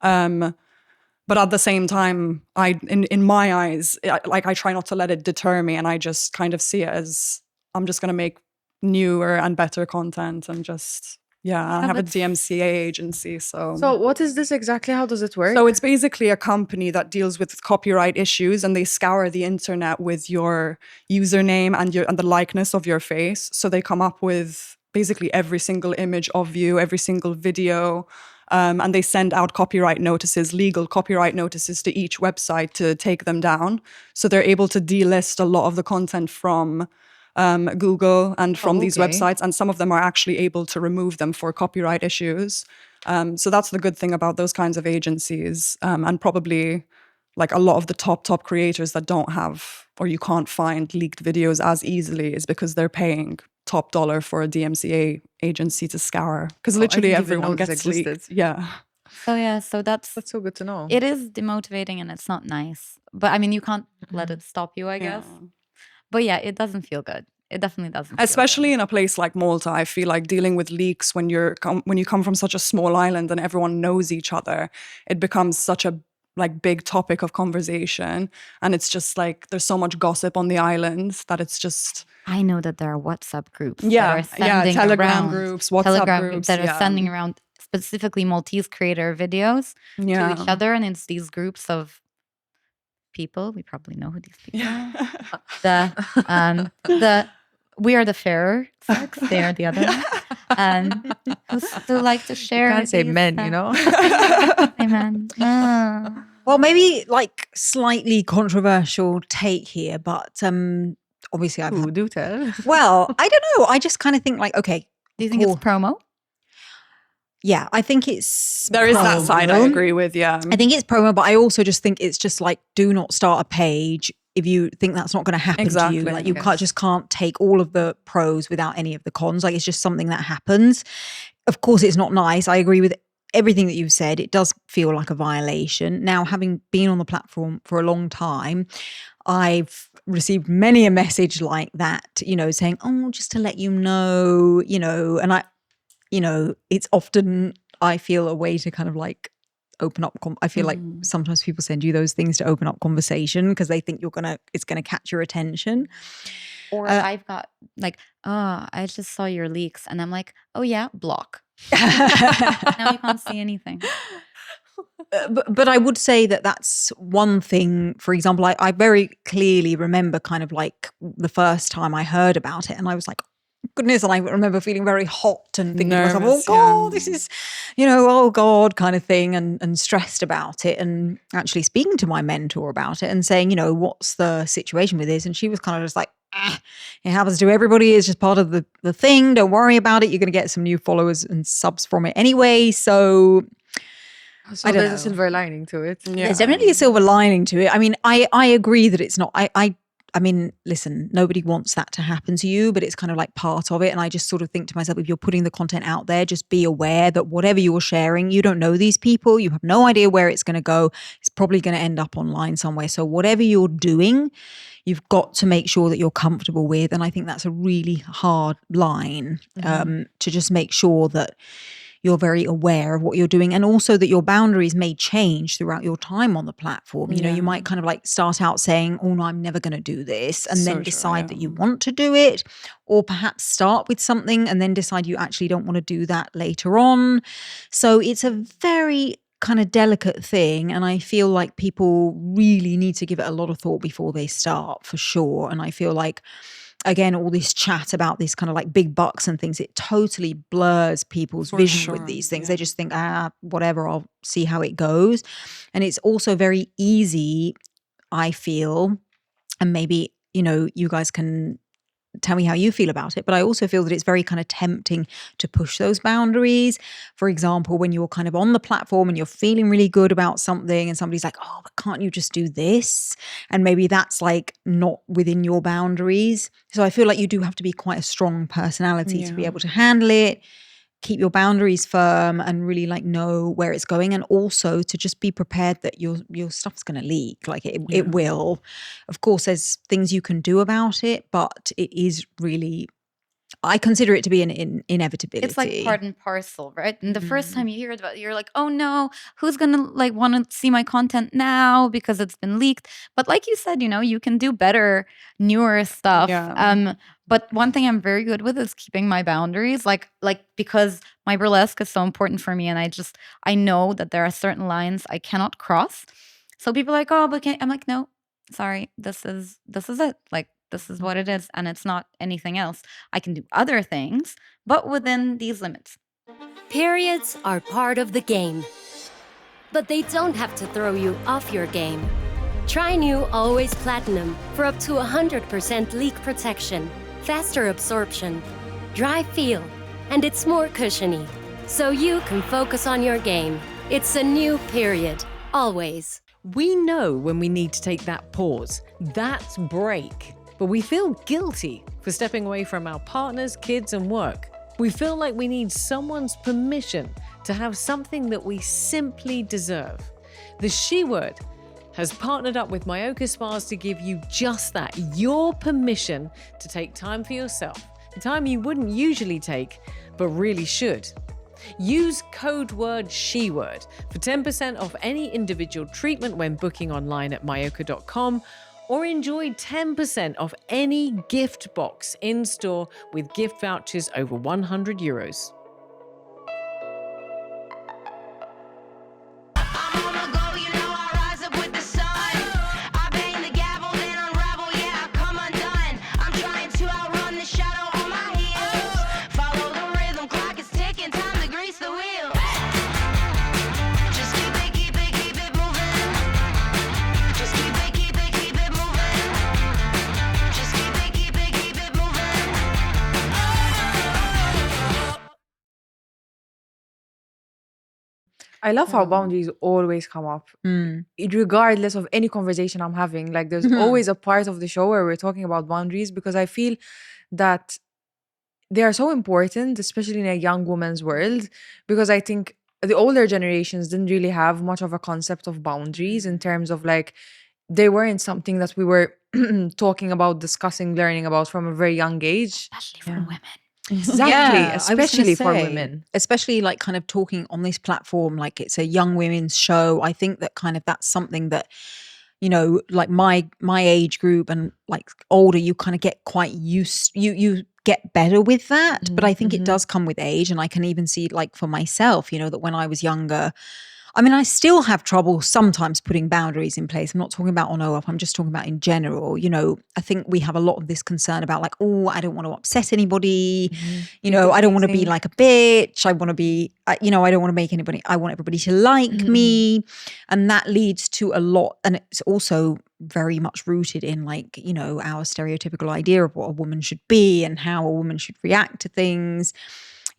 But at the same time, in my eyes, I try not to let it deter me, and I just kind of see it as I'm just going to make newer and better content and just, I have a DMCA agency. So what is this exactly? How does it work? So it's basically a company that deals with copyright issues, and they scour the internet with your username and the likeness of your face. So they come up with basically every single image of you, every single video, and they send out copyright notices, legal copyright notices to each website to take them down. So they're able to delist a lot of the content from Google and from these websites, and some of them are actually able to remove them for copyright issues. So that's the good thing about those kinds of agencies, and probably like a lot of the top creators that don't have, or you can't find leaked videos as easily, is because they're paying top dollar for a DMCA agency to scour, because literally everyone gets leaked. So that's so good to know. It is demotivating and it's not nice, but I mean, you can't let it stop you, I guess. But yeah, it doesn't feel good. It definitely doesn't. Especially in a place like Malta, I feel like dealing with leaks when you come from such a small island and everyone knows each other, it becomes such a like big topic of conversation, and it's just like there's so much gossip on the island that it's just. I know that there are WhatsApp groups. Telegram groups, WhatsApp groups that are sending around specifically Maltese creator videos to each other, and it's these groups of people. We probably know who these people are. We are the fairer sex. They are the other one. Who still like to share. You can't say men, Hey, men. Well, maybe like slightly controversial take here, but obviously I've do tell. Well, I don't know. I just kind of think like, okay. Do you think it's promo? Yeah, I think it's there is that side I agree with. I think it's promo, but I also just think it's just like, do not start a page if you think that's not going to happen to you. Like you can't take all of the pros without any of the cons. Like it's just something that happens. Of course, it's not nice. I agree with everything that you've said. It does feel like a violation. Now, having been on the platform for a long time, I've received many a message like that, saying, oh, just to let you know, and it's often, I feel, a way to kind of like open up. I feel like sometimes people send you those things to open up conversation because they think it's gonna catch your attention. Or I've got like, I just saw your leaks, and I'm like, oh yeah, block. Now you can't see anything. But I would say that that's one thing. For example, I very clearly remember kind of like the first time I heard about it, and I was like, goodness, and I remember feeling very hot and thinking nervous, to myself, oh God, this is, oh God, kind of thing, and stressed about it, and actually speaking to my mentor about it and saying, what's the situation with this? And she was kind of just like, it happens to everybody. It's just part of the thing. Don't worry about it. You're going to get some new followers and subs from it anyway. So there's a silver lining to it. There's definitely a silver lining to it. I mean, I agree that it's not, I mean, listen, nobody wants that to happen to you, but it's kind of like part of it. And I just sort of think to myself, if you're putting the content out there, just be aware that whatever you're sharing, you don't know these people. You have no idea where it's going to go. It's probably going to end up online somewhere. So whatever you're doing, you've got to make sure that you're comfortable with. And I think that's a really hard line to just make sure that you're very aware of what you're doing, and also that your boundaries may change throughout your time on the platform. You might kind of like start out saying, oh no, I'm never going to do this, and then decide that you want to do it, or perhaps start with something and then decide you actually don't want to do that later on. So it's a very kind of delicate thing, and I feel like people really need to give it a lot of thought before they start, for sure. And I feel like, again, all this chat about this kind of like big bucks and things, it totally blurs people's vision with these things. They just think, whatever, I'll see how it goes. And it's also very easy, I feel, and maybe, you guys can tell me how you feel about it, but I also feel that it's very kind of tempting to push those boundaries. For example, when you're kind of on the platform and you're feeling really good about something and somebody's like, oh, but can't you just do this? And maybe that's like not within your boundaries. So I feel like you do have to be quite a strong personality to be able to handle it, keep your boundaries firm, and really like know where it's going, and also to just be prepared that your stuff's going to leak. Like it will. Of course, there's things you can do about it, but it is really I consider it to be an inevitability. It's like part and parcel, right? And the first time you hear about it, you're like, oh no, who's gonna like want to see my content now because it's been leaked? But like you said, you can do better, newer stuff. Yeah. But one thing I'm very good with is keeping my boundaries, like because my burlesque is so important for me, and I know that there are certain lines I cannot cross. So people are like, oh, but I'm like, no, sorry, this is it. Like this is what it is, and it's not anything else. I can do other things, but within these limits. Periods are part of the game, but they don't have to throw you off your game. Try new Always Platinum for up to 100% leak protection, faster absorption, dry feel, and it's more cushiony, so you can focus on your game. It's a new Period, always. We know when we need to take that pause, that break, but we feel guilty for stepping away from our partners, kids, and work. We feel like we need someone's permission to have something that we simply deserve. The She Word has partnered up with Myoka Spas to give you just that, your permission to take time for yourself, the time you wouldn't usually take, but really should. Use code word SHEWORD for 10% off any individual treatment when booking online at myoka.com, or enjoy 10% off any gift box in store with gift vouchers over €100. I love how boundaries always come up, regardless of any conversation I'm having. Like, there's always a part of the show where we're talking about boundaries, because I feel that they are so important, especially in a young woman's world, because I think the older generations didn't really have much of a concept of boundaries in terms of like, they weren't something that we were talking about, discussing, learning about from a very young age. Especially for women. Exactly, I was gonna especially for say, women. especially like kind of talking on this platform, like it's a young women's show. I think that kind of that's something that, like my age group and like older, you kind of get quite used, you get better with that. But I think it does come with age. And I can even see like for myself, that when I was younger, I mean, I still have trouble sometimes putting boundaries in place. I'm not talking about on OAuth, I'm just talking about in general. I think we have a lot of this concern about like, oh, I don't want to upset anybody. I don't want to be like a bitch. I want to be, I don't want to make anybody, I want everybody to like me. And that leads to a lot. And it's also very much rooted in like, our stereotypical idea of what a woman should be and how a woman should react to things.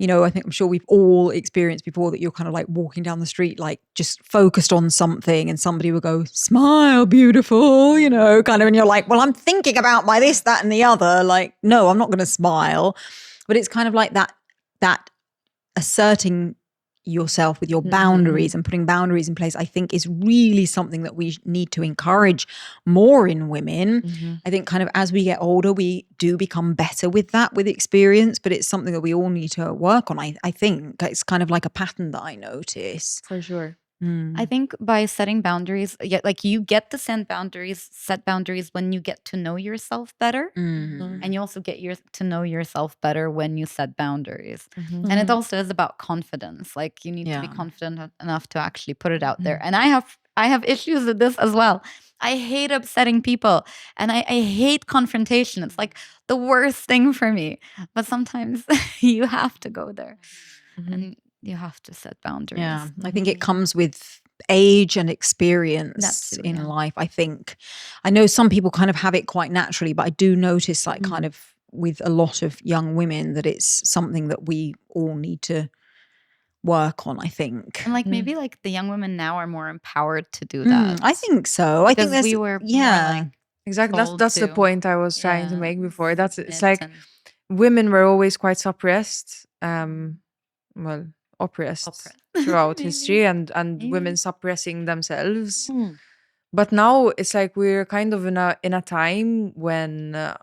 I'm sure we've all experienced before that you're kind of like walking down the street, like just focused on something and somebody will go, smile, beautiful, kind of, and you're like, well, I'm thinking about my this, that, and the other. Like, no, I'm not going to smile. But it's kind of like that asserting yourself with your boundaries and putting boundaries in place, I think is really something that we need to encourage more in women. I think kind of as we get older, we do become better with that, with experience, but it's something that we all need to work on. I think it's kind of like a pattern that I notice. For sure. I think by setting boundaries, like you get to set boundaries when you get to know yourself better. And you also get to know yourself better when you set boundaries. And it also is about confidence. Like you need to be confident enough to actually put it out there. And I have issues with this as well. I hate upsetting people and I hate confrontation. It's like the worst thing for me. But sometimes you have to go there. And you have to set boundaries. Yeah, I think it comes with age and experience in life, I think. I know some people kind of have it quite naturally, but I do notice like kind of with a lot of young women that it's something that we all need to work on, I think. And like maybe like the young women now are more empowered to do that. I think so. I think Because there's, we were Exactly. That's the point I was trying to make before. It's like and women were always quite suppressed. Oppressed throughout history, and women suppressing themselves. But now it's like we're kind of in a time when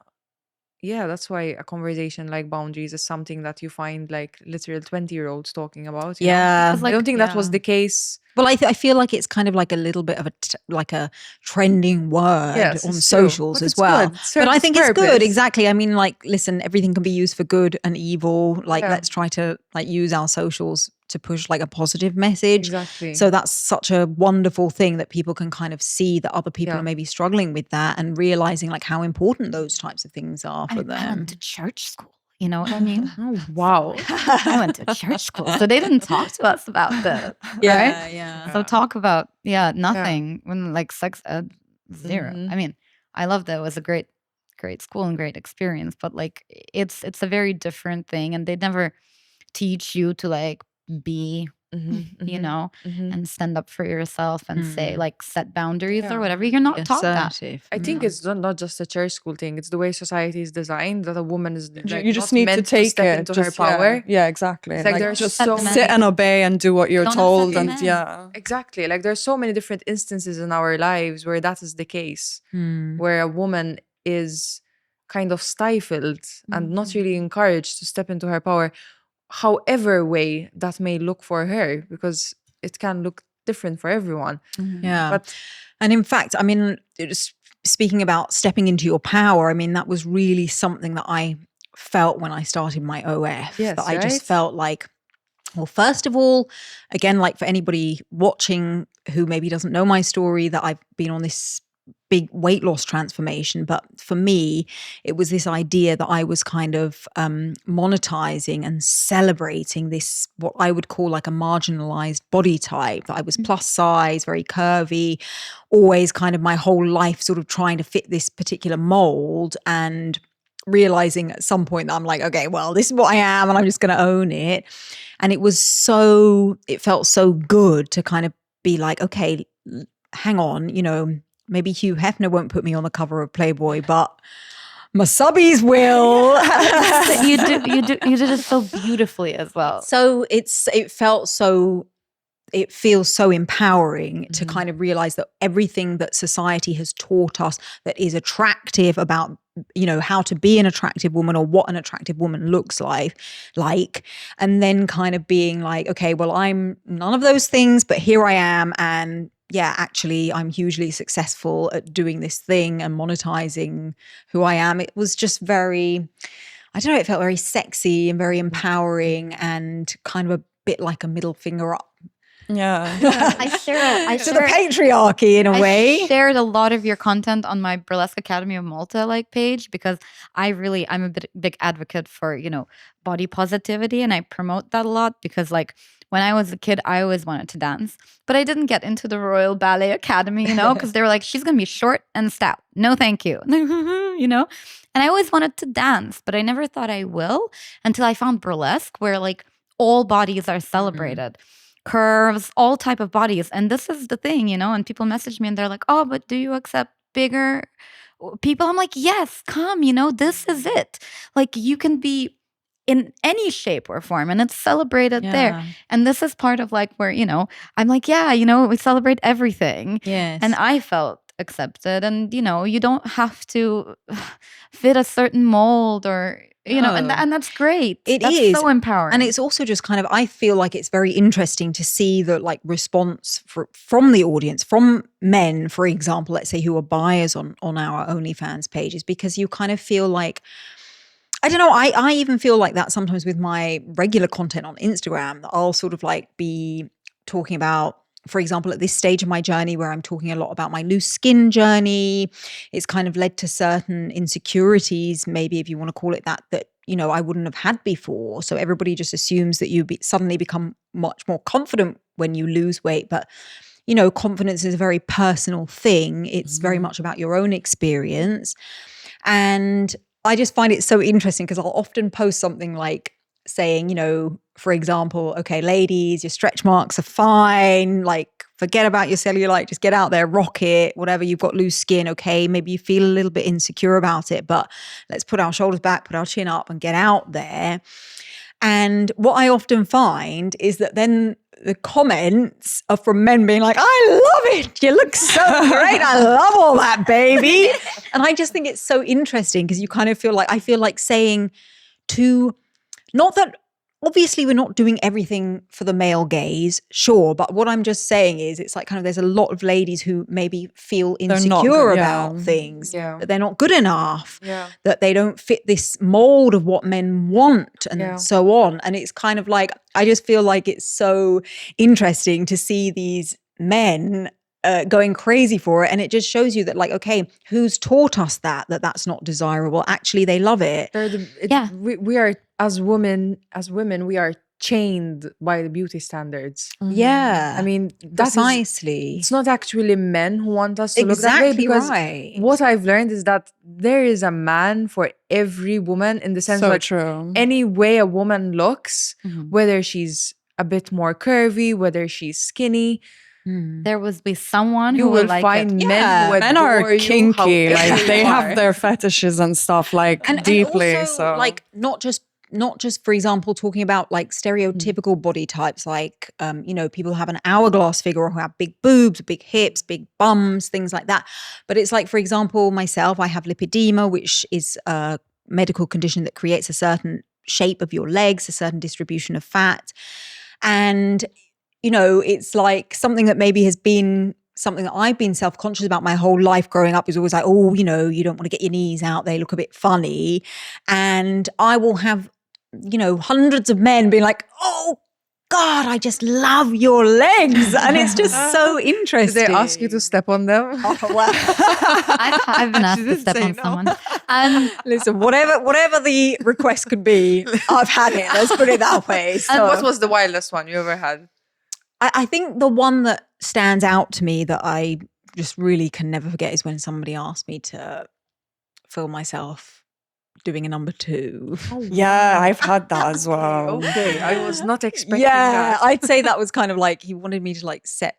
yeah, that's why a conversation like boundaries is something that you find like literal 20-year-olds talking about. You know? Yeah. Because, I don't think that was yeah. the case. Well, I feel like it's kind of like a little bit of like a trending word Yes, on it's true. socials But as it's well. good. It But I serves think it's good. purpose. Exactly. I mean, like, listen, everything can be used for good and evil. Like, Yeah. let's try to like use our socials to push like a positive message. Exactly. So that's such a wonderful thing that people can kind of see that other people Yeah. are maybe struggling with that and realizing like how important those types of things are I for mean, I them. went to church school. You know what I mean? Oh, wow. I went to church school, so they didn't talk to us about this, right? Yeah. So talk about nothing when like sex ed 0. Mhm. I mean, I love that it was a great school and great experience, but like it's a very different thing, and they never teach you to like be, you know, and stand up for yourself and say like set boundaries Yeah. or whatever. You're not Be taught that. assertive. I think it's not just a church school thing. It's the way society is designed that a woman is like, You just not need to meant take step it. into her just, power. Yeah, exactly. It's like Like, there's just so many- sit and obey and do what you're Don't told. upset the And men. yeah. Exactly. Like there's so many different instances in our lives where that is the case, Mm. where a woman is kind of stifled and not really encouraged to step into her power, however way that may look for her, because it can look different for everyone. Yeah. But And in fact, I mean, just speaking about stepping into your power, I mean, that was really something that I felt when I started my OF. Yes, that I just right? felt like, well, first of all, again, like for anybody watching who maybe doesn't know my story, that I've been on this big weight loss transformation. But for me, it was this idea that I was kind of monetizing and celebrating this, what I would call like a marginalized body type, that I was plus size, very curvy, always kind of my whole life sort of trying to fit this particular mold, and realizing at some point that I'm like, okay, well, this is what I am and I'm just going to own it. And it felt so good to kind of be like, okay, hang on, you know, maybe Hugh Hefner won't put me on the cover of Playboy, but my subbies will. you did it so beautifully as well. So it feels so empowering to kind of realize that everything that society has taught us that is attractive about, you know, how to be an attractive woman or what an attractive woman looks like, and then kind of being like, okay, well, I'm none of those things, but here I am. And yeah, actually, I'm hugely successful at doing this thing and monetizing who I am. It was just very, I don't know, it felt very sexy and very empowering and kind of a bit like a middle finger up Yeah. I shared to the patriarchy in a way. I shared a lot of your content on my Burlesque Academy of Malta page, because I'm a big advocate for, you know, body positivity, and I promote that a lot, because like when I was a kid, I always wanted to dance, but I didn't get into the Royal Ballet Academy, you know, because they were like, she's going to be short and stout. No, thank you. You know, and I always wanted to dance, but I never thought I will until I found burlesque, where like all bodies are celebrated. Curves, all type of bodies. And this is the thing, you know, and people message me and they're like, oh, but do you accept bigger people? I'm like, yes, come, you know, this is it. Like you can be in any shape or form and it's celebrated there. And this is part of like where, you know, I'm like, yeah, you know, we celebrate everything. Yes. And I felt accepted, and you know, you don't have to fit a certain mold or you know, and that's great. It that's is so empowering. And it's also just kind of, I feel like it's very interesting to see the like response from the audience, from men, for example, let's say, who are buyers on our OnlyFans pages, because you kind of feel like, I don't know, I even feel like that sometimes with my regular content on Instagram, that I'll sort of like be talking about, for example, at this stage of my journey where I'm talking a lot about my loose skin journey, it's kind of led to certain insecurities, maybe if you want to call it that, you know, I wouldn't have had before. So everybody just assumes that you suddenly become much more confident when you lose weight. But, you know, confidence is a very personal thing. It's very much about your own experience. And I just find it so interesting because I'll often post something like saying, you know, for example, okay, ladies, your stretch marks are fine. Like, forget about your cellulite. Just get out there, rock it, whatever. You've got loose skin. Okay, maybe you feel a little bit insecure about it, but let's put our shoulders back, put our chin up and get out there. And what I often find is that then the comments are from men being like, I love it. You look so great. I love all that, baby. And I just think it's so interesting because you kind of feel like, I feel like saying to, not that, obviously we're not doing everything for the male gaze, sure. But what I'm just saying is it's like kind of, there's a lot of ladies who maybe feel not insecure good, about yeah. things, Yeah. that they're not good enough, Yeah. that they don't fit this mold of what men want and so on. And it's kind of like, I just feel like it's so interesting to see these men going crazy for it. And it just shows you that, like, okay, who's taught us that's not desirable? Actually, they love it. We are, as women, we are chained by the beauty standards. Yeah. I mean, precisely. It's not actually men who want us to look that way, Exactly because right. what I've learned is that there is a man for every woman, in the sense So like true. any way a woman looks, whether she's a bit more curvy, whether she's skinny, There will be someone you who will like find it. men who Men are adore you kinky, however like you they are. have their fetishes and stuff, like and deeply. also, So like, not just for example talking about like stereotypical body types, like people have an hourglass figure or who have big boobs, big hips, big bums, things like that. But it's like, for example, myself, I have lipedema, which is a medical condition that creates a certain shape of your legs, a certain distribution of fat. And it's like something that maybe has been something that I've been self-conscious about my whole life growing up, is always like, oh, you don't want to get your knees out, they look a bit funny. And I will have, hundreds of men being like, oh God, I just love your legs. And it's just so Did interesting. they ask you to step on them? Oh, well. I've been asked to didn't step say on no. someone. Listen, whatever the request could be, I've had it. Let's put it that way. And So what was the wildest one you ever had? I think the one that stands out to me that I just really can never forget is when somebody asked me to film myself doing a number 2. yeah, I've had that as well. Okay, I was not expecting Yeah, that. I'd say that was kind of like he wanted me to like set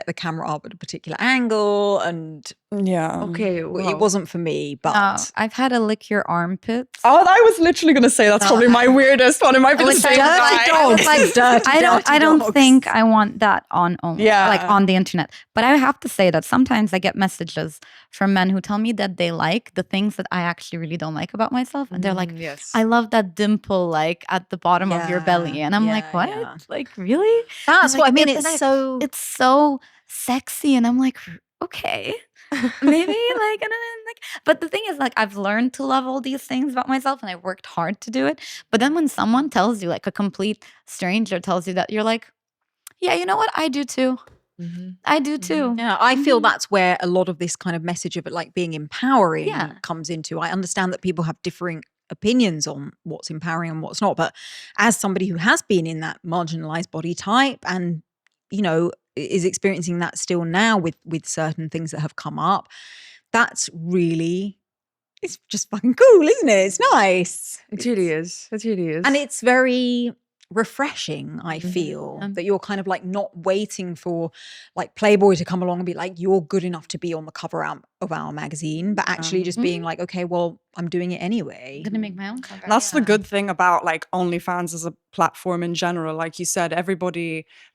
the camera up at a particular angle, and Yeah. Okay, it wasn't for me. But I've had a lick your armpits. Oh, I was literally gonna say that's probably my weirdest one. It might be the Which same I guy. was like, Dirty I don't dogs. think I want that on Yeah. like on the internet. But I have to say that sometimes I get messages from men who tell me that they like the things that I actually really don't like about myself, and they're like, yes. I love that dimple like at the bottom of your Yeah, belly, and I'm like, yeah, what? yeah. Like really? that's And, what I like, mean. it's It's so so sexy, and I'm like, okay, maybe like, and then, like, but the thing is, like, I've learned to love all these things about myself, and I worked hard to do it. But then when someone tells you, like a complete stranger tells you that, you're like, yeah, you know what, I do too. I do too. Yeah, I feel that's where a lot of this kind of message of it like being empowering Yeah. comes into. I understand that people have differing opinions on what's empowering and what's not, but as somebody who has been in that marginalized body type and is experiencing that still now with certain things that have come up, it's just fucking cool, isn't it? It's nice. It really is. It really is. And it's very refreshing, I feel, that you're kind of like not waiting for like Playboy to come along and be like, you're good enough to be on the cover of our magazine, but actually just being like, okay, well, I'm doing it anyway. I'm gonna make my own cover. And that's the good thing about like OnlyFans as a platform in general. Like you said,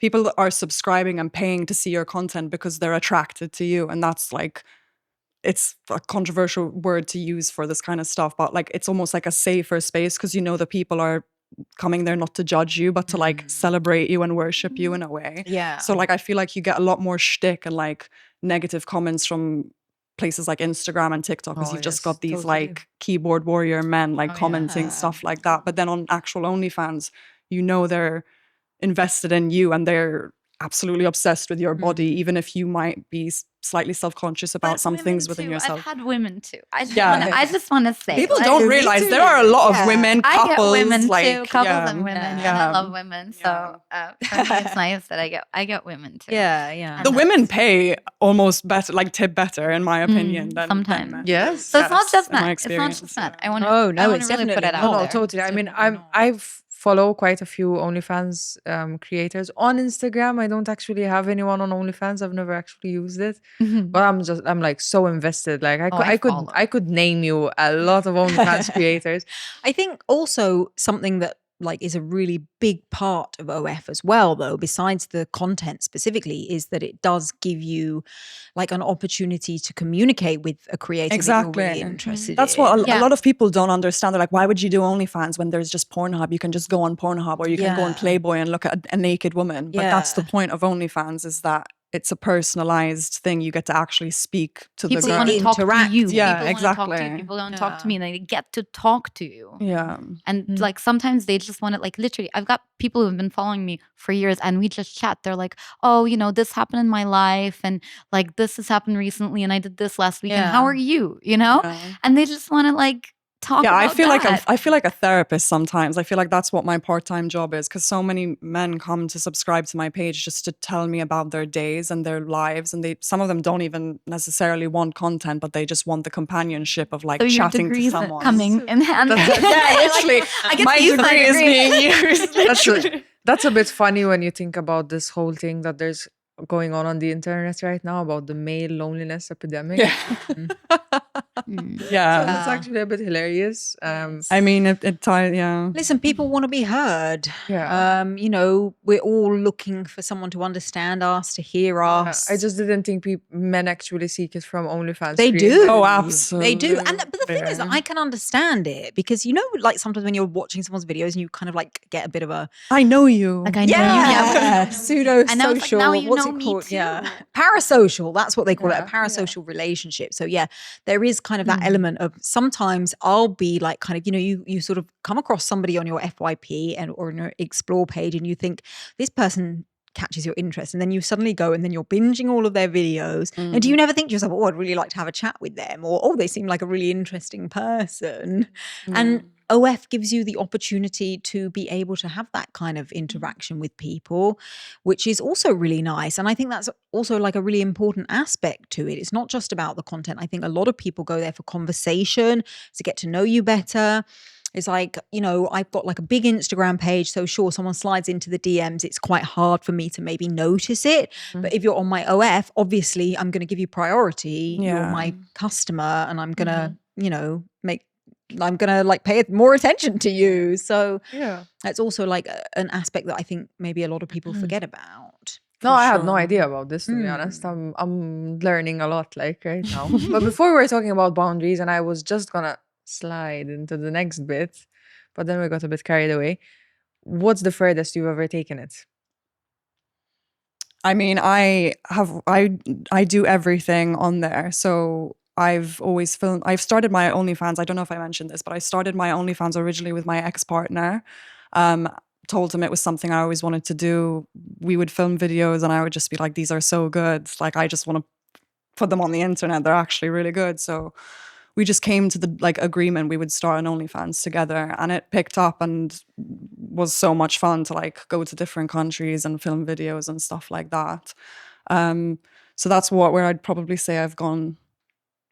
people are subscribing and paying to see your content because they're attracted to you. And that's like, it's a controversial word to use for this kind of stuff, but like it's almost like a safer space because the people are coming there not to judge you, but to like celebrate you and worship you in a way. Yeah. So like I feel like you get a lot more shtick and like negative comments from places like Instagram and TikTok because Oh, you've just yes, got these totally. like keyboard warrior men like commenting stuff like that. But then on actual OnlyFans, they're invested in you and they're absolutely obsessed with your body, even if you might be slightly self-conscious about But some women things within too. yourself. I've had women too. I Yeah. just want to say, People like, don't realize there are a lot of women, I couples, get women like, too, couples yeah, and women, and yeah. I love women. So for me, it's nice that I get women too. Yeah. The women pay almost better, like tip better, in my opinion, than sometimes. men. Yes. So it's not Yes, just in my men. It's not experience, just men. yeah. I want to. Oh, no, it's really put definitely it out No, not. no, there. totally. I mean, Definitely not. I've follow quite a few OnlyFans creators on Instagram. I don't actually have anyone on OnlyFans. I've never actually used it, but I'm like so invested. Like I could name you a lot of OnlyFans creators. I think also something that like is a really big part of OF as well, though, besides the content specifically, is that it does give you like an opportunity to communicate with a creator that you're really Exactly. interested That's in. what a Yeah. lot of people don't understand. They're like, why would you do OnlyFans when there's just Pornhub? You can just go on Pornhub, or you can go on Yeah. Playboy and look at a naked woman. But that's the Yeah. point of OnlyFans, is that it's a personalized thing. You get to actually speak to People the girl. want to talk to Interact. you. Yeah, People want to talk to you. exactly. People don't talk to Yeah. me. They get to talk to you. Yeah. And like sometimes they just want to, like, literally, I've got people who have been following me for years and we just chat. They're like, oh, you know, this happened in my life and like this has happened recently and I did this last week. And how Yeah. are you? You know? Yeah. And they just want to like talk Yeah, about that. I feel like a therapist sometimes. I feel like that's what my part-time job is, because so many men come to subscribe to my page just to tell me about their days and their lives, and some of them don't even necessarily want content, but they just want the companionship of like So your chatting to degrees someone. coming in handy. Yeah, literally. I get My to use my degree is degree. being used. Literally. That's a bit funny when you think about this whole thing that there's going on the internet right now about the male loneliness epidemic. Yeah. Yeah. That's actually a bit hilarious. I mean, yeah. Listen, people want to be heard. Yeah. You know, we're all looking for someone to understand us, to hear us. I just didn't think men actually seek it from OnlyFans. They creators. do. Oh, absolutely. They do. But the thing is, I can understand it because, you know, like sometimes when you're watching someone's videos and you kind of like get a bit of a I know you. Like I know you. pseudo And now it's like, social. now you What's know it me called? too. Yeah, parasocial. That's what they call it, Yeah, a parasocial relationship. So yeah, there is kind of that element of sometimes I'll be like kind of, you know, you sort of come across somebody on your FYP or on your explore page and you think this person catches your interest, and then you suddenly go and then you're binging all of their videos, and do you never think to yourself, oh, I'd really like to have a chat with them, or oh, they seem like a really interesting person? And OF gives you the opportunity to be able to have that kind of interaction with people, which is also really nice. And I think that's also like a really important aspect to it. It's not just about the content. I think a lot of people go there for conversation, to get to know you better. It's like, you know, I've got like a big Instagram page. So sure, someone slides into the DMs. It's quite hard for me to maybe notice it. But if you're on my OF, obviously I'm going to give you priority. You're Yeah. my customer and I'm going to, you know, I'm going to like pay more attention to you. So Yeah. that's also like an aspect that I think maybe a lot of people forget about. No, For I had no sure. idea about this, to be honest. I'm learning a lot like right now. But before we were talking about boundaries, and I was just gonna slide into the next bit, but then we got a bit carried away. What's the furthest you've ever taken it? I mean, I do everything on there. So I've always filmed. I've started my OnlyFans. I don't know if I mentioned this, but I started my OnlyFans originally with my ex-partner. Told him it was something I always wanted to do. We would film videos and I would just be like, these are so good. Like, I just want to put them on the internet. They're actually really good. So we just came to the like agreement we would start an OnlyFans together, and it picked up and was so much fun to like go to different countries and film videos and stuff like that. So that's where I'd probably say I've gone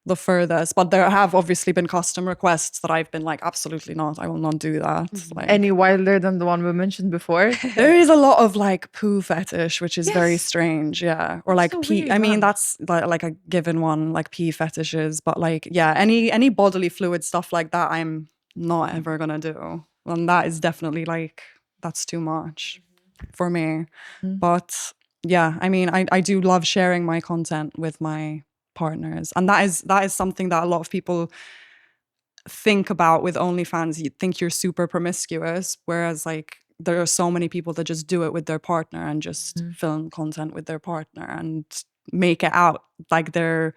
the furthest. But there have obviously been custom requests that I've been like, absolutely not, I will not do that. Like, Any wilder than the one we mentioned before? there is a lot of like poo fetish, which is very strange, yeah. Or like so pee. weird, I mean, man. that's like a given one, like pee fetishes. But like, yeah, any bodily fluid stuff like that, I'm not ever gonna do. And that is definitely like, that's too much for me. But yeah, I mean, I do love sharing my content with my partners, and that is something that a lot of people think about with OnlyFans. You think you're super promiscuous, whereas like there are so many people that just do it with their partner and just film content with their partner and make it out like they're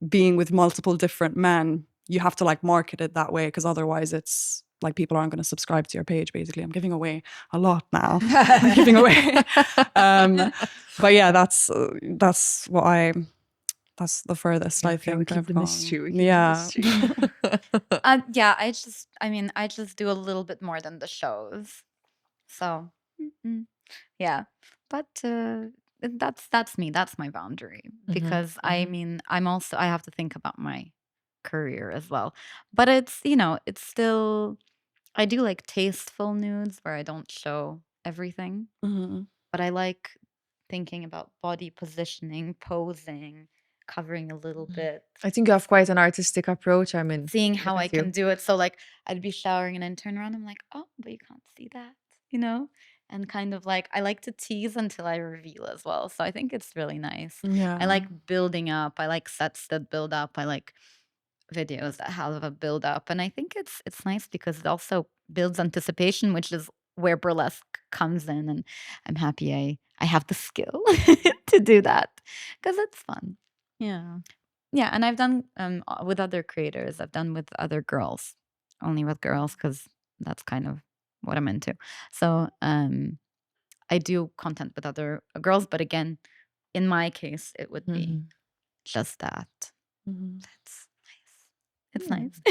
being with multiple different men. You have to like market it that way, because otherwise it's like people aren't going to subscribe to your page. Basically, I'm giving away a lot now. I'm giving away. But yeah, that's that's the furthest I Okay, we think keep I've the gone. mystery, we keep the Yeah. mystery. Yeah, I just do a little bit more than the shows. So, yeah. But that's me. That's my boundary, because I mean, I have to think about my career as well. But it's, you know, it's still, I do like tasteful nudes where I don't show everything, Mhm. but I like thinking about body positioning, posing, covering a little bit, I think you have quite an artistic approach. I mean, seeing how look I at you. can do it. So like I'd be showering and then turn around, I'm like, oh, but you can't see that, you know? And kind of like I like to tease until I reveal as well. So I think it's really nice. Yeah. I like building up. I like sets that build up. I like videos that have a build up. And I think it's nice because it also builds anticipation, which is where burlesque comes in. And I'm happy I have the skill to do that because it's fun. Yeah. Yeah, and I've done with other creators. I've done with other girls, only with girls because that's kind of what I'm into. So I do content with other girls, but again, in my case, it would be just that. That's nice. It's nice.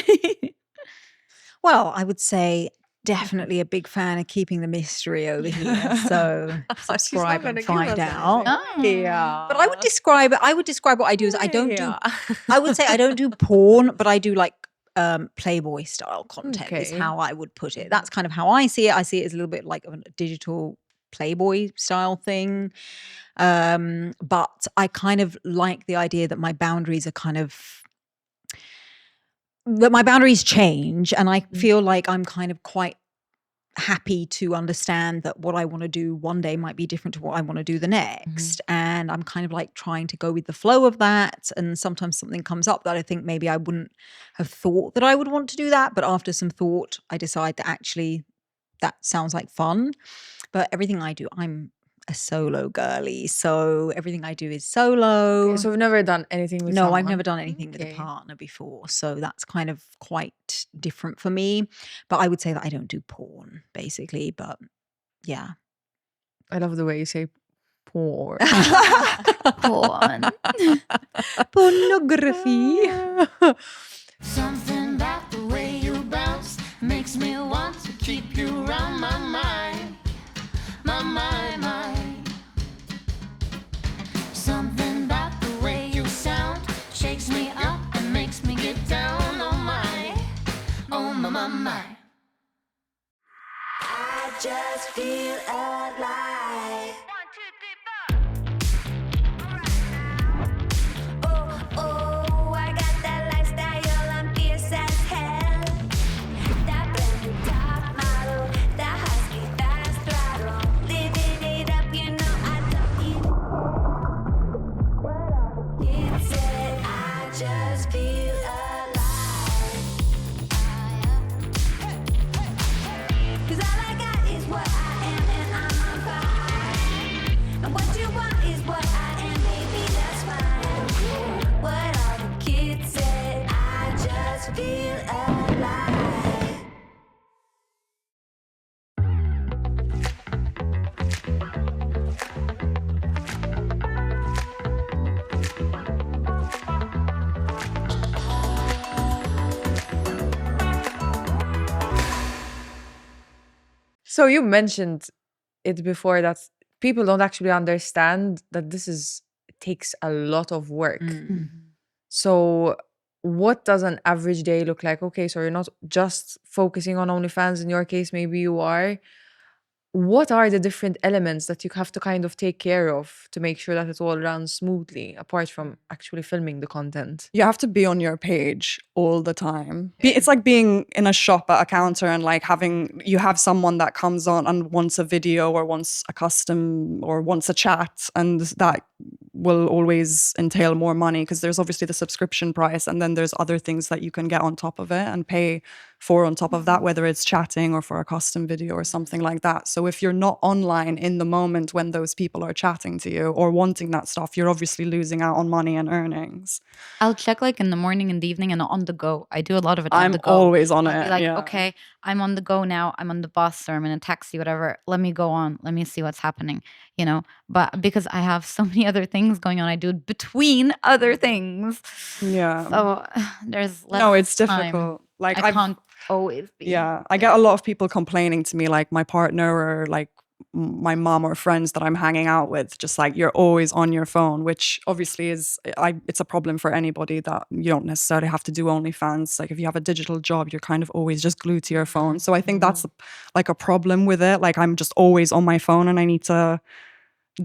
Well, I would say definitely a big fan of keeping the mystery over here. So subscribe and find out. Yeah. But I would describe what I do as I don't do I would say I don't do porn, but I do like Playboy style content is Okay. how I would put it. That's kind of how I see it. I see it as a little bit like a digital Playboy style thing. But I kind of like the idea that my boundaries are that my boundaries change, and I feel like I'm kind of quite happy to understand that what I want to do one day might be different to what I want to do the next. And I'm kind of like trying to go with the flow of that. And sometimes something comes up that I think maybe I wouldn't have thought that I would want to do that. But after some thought, I decide that actually that sounds like fun. But everything I do, I'm a solo girly. So everything I do is solo. Okay, so we've never done anything with No, I've someone? never done anything with a partner before. So that's kind of quite different for me. But I would say that I don't do porn, basically. But yeah. I love the way you say porn. Porn. Pornography. Something about the way you bounce makes me want to keep you around my mind. My mind, mind. Something about the way you sound shakes me up and makes me get down on my. I just feel alive. 1, 2, 3, 4. Oh, I got that lifestyle, I'm fierce as hell. That blended top model, that husky fast throttle. Living it up, you know I love it. It said I just feel alive. 'Cause all I got is what I am and I'm on fire. And what you want is what I am, baby, that's fine. What all the kids said, I just feel alive. So you mentioned it before that people don't actually understand that it takes a lot of work. So what does an average day look like? Okay, so you're not just focusing on OnlyFans. In your case, maybe you are. What are the different elements that you have to kind of take care of to make sure that it all runs smoothly, apart from actually filming the content? You have to be on your page all the time. It's like being in a shop at a counter and like you have someone that comes on and wants a video or wants a custom or wants a chat, and that will always entail more money because there's obviously the subscription price and then there's other things that you can get on top of it and pay for on top of that, whether it's chatting or for a custom video or something like that. So if you're not online in the moment when those people are chatting to you or wanting that stuff, you're obviously losing out on money and earnings. I'll check like in the morning and the evening and on the go. I do a lot of it on I'm the go. always on I'll it. be like, yeah. okay, I'm on the go now. I'm on the bus or I'm in a taxi, whatever. Let me go on. Let me see what's happening, you know? But because I have so many other things going on, I do it between other things. Yeah. So there's less No, it's time. difficult. Like I can't always be. Yeah, I get a lot of people complaining to me, like my partner or like my mom or friends that I'm hanging out with, just like you're always on your phone, which obviously it's a problem for anybody that you don't necessarily have to do OnlyFans. Like if you have a digital job, you're kind of always just glued to your phone. So I think that's like a problem with it. Like I'm just always on my phone and I need to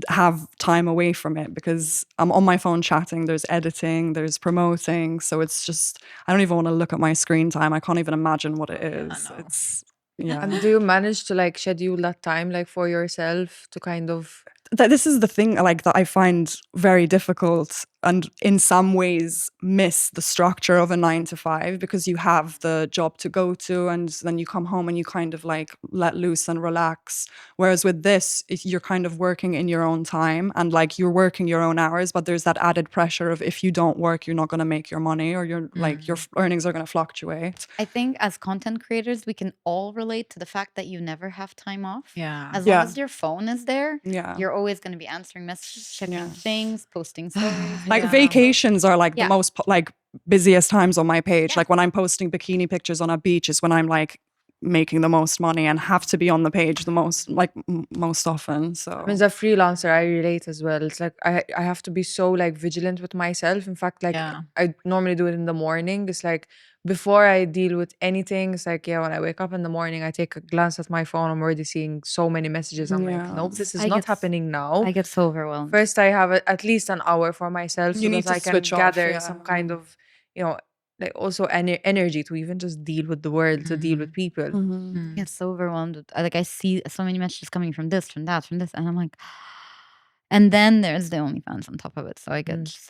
have time away from it because I'm on my phone chatting, there's editing, there's promoting. So it's just, I don't even want to look at my screen time. I can't even imagine what it is. It's, yeah. And do you manage to like schedule that time like for yourself to kind of This is the thing like that I find very difficult and in some ways miss the structure of a 9 to 5 because you have the job to go to and then you come home and you kind of like let loose and relax. Whereas with this, you're kind of working in your own time and like you're working your own hours, but there's that added pressure of if you don't work, you're not going to make your money or you're like your earnings are going to fluctuate. I think as content creators, we can all relate to the fact that you never have time off. Yeah. As Yeah. long as your phone is there, Yeah. you're always going to be answering messages, checking Yeah. things, posting stories. Like Yeah. vacations are like Yeah. the most like busiest times on my page. Like when I'm posting bikini pictures on a beach is when I'm like making the most money and have to be on the page the most like most often. So as a freelancer, I relate as well. It's like I have to be so like vigilant with myself. In fact, like Yeah. I normally do it in the morning. It's like before I deal with anything, it's like when I wake up in the morning, I take a glance at my phone. I'm already seeing so many messages. I'm like, Yeah. nope, this is I not get s- happening now. I get so overwhelmed. First, I have at least an hour for myself so You need that to I can switch off, gather yeah. some kind of, like also energy to even just deal with the world, to deal with people. I get so overwhelmed. Like I see so many messages coming from this, from that, from this, and I'm like, and then there's the OnlyFans on top of it. So I get just,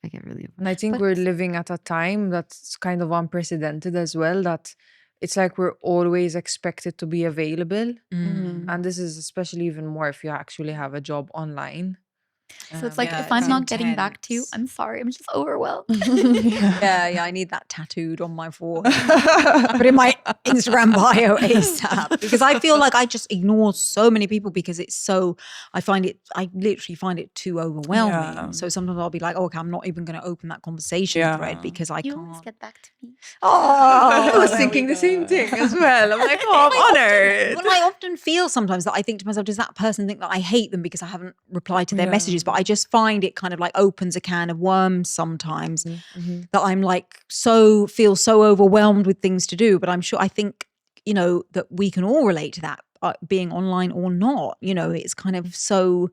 I get really. And I think But- we're living at a time that's kind of unprecedented as well, that it's like we're always expected to be available. And this is especially even more if you actually have a job online. So it's like Yeah, if I'm it's not getting back to you, intense. I'm sorry. I'm just overwhelmed. Yeah, I need that tattooed on my forehead. Put in my Instagram bio ASAP because I feel like I just ignore so many people because it's so, I literally find it too overwhelming. Yeah. So sometimes I'll be like, oh, okay, I'm not even going to open that conversation Yeah. thread because I You always can't. get back to me. Oh, I was there thinking we the same go. thing as well. I'm like, oh, I'm honored. Well, I often feel sometimes that I think to myself, does that person think that I hate them because I haven't replied to their messages? But I just find it kind of like opens a can of worms sometimes that I'm like feel so overwhelmed with things to do. But I think, that we can all relate to that, being online or not. It's kind of so.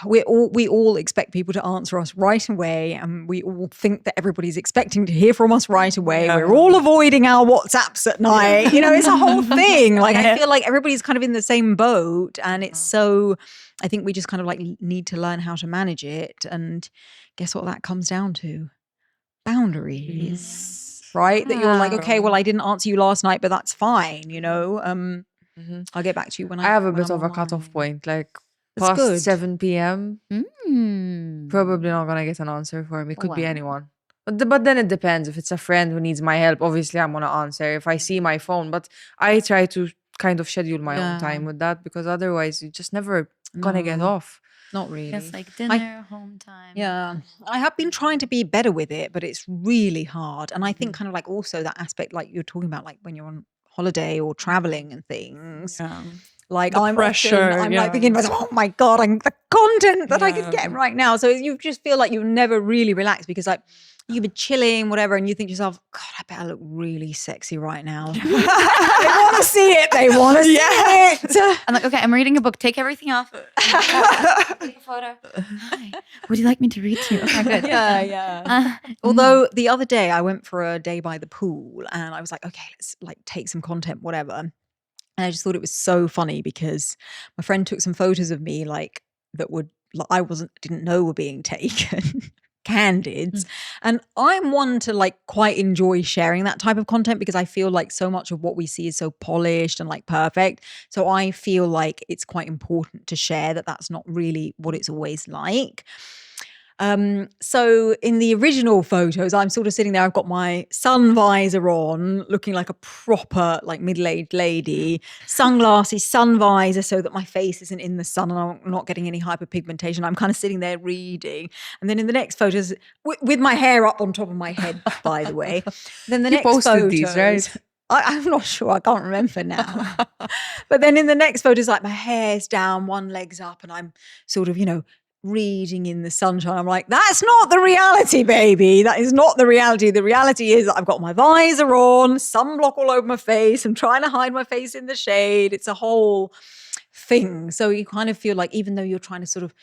We all expect people to answer us right away, and we all think that everybody's expecting to hear from us right away. Yeah. We're all avoiding our WhatsApps at night. It's a whole thing. Like I feel like everybody's kind of in the same boat, and it's so. I think we just kind of like need to learn how to manage it, and guess what that comes down to? Boundaries, right? That you're like, okay, well, I didn't answer you last night, but that's fine. I'll get back to you when I have a when bit I'm of a cutoff online. point. Like That's past good. 7 p.m., probably not going to get an answer from me. Could be Wow. anyone. But then it depends. If it's a friend who needs my help, obviously I'm going to answer if I see my phone. But I try to kind of schedule my own time with that because otherwise you just never going to get No. off. Not really. It's like dinner, home time. Yeah, I have been trying to be better with it, but it's really hard. And I think kind of like also that aspect, like you're talking about, like when you're on holiday or traveling and things. Yeah. Like The I'm pressure, I'm yeah. like thinking to myself, oh my God, the content that I could Yeah. get right now. So you just feel like you never really relax because like you've been chilling, whatever, and you think to yourself, God, I bet I look really sexy right now. They want to see it. They want to see it. I'm like, okay, I'm reading a book. Take everything off. Take a photo. Hi. Would you like me to read to you? Okay, good. Yeah. Although the other day I went for a day by the pool and I was like, okay, let's like take some content, whatever. And I just thought it was so funny because my friend took some photos of me like that would like, didn't know were being taken. Candids. And I'm one to like quite enjoy sharing that type of content because I feel like so much of what we see is so polished and like perfect. So I feel like it's quite important to share that that's not really what it's always like. So in the original photos, I'm sort of sitting there, I've got my sun visor on, looking like a proper like middle-aged lady, sunglasses, sun visor so that my face isn't in the sun and I'm not getting any hyperpigmentation. I'm kind of sitting there reading. And then in the next photos, with my hair up on top of my head, by the way. Then the You next posted photos, these, right? I'm not sure. I can't remember now. But then in the next photos, like my hair's down, one leg's up, and I'm sort of, reading in the sunshine. I'm like, that's not the reality, baby. That is not the reality. The reality is that I've got my visor on, sunblock all over my face. I'm trying to hide my face in the shade. It's a whole thing. So you kind of feel like even though you're trying to sort of,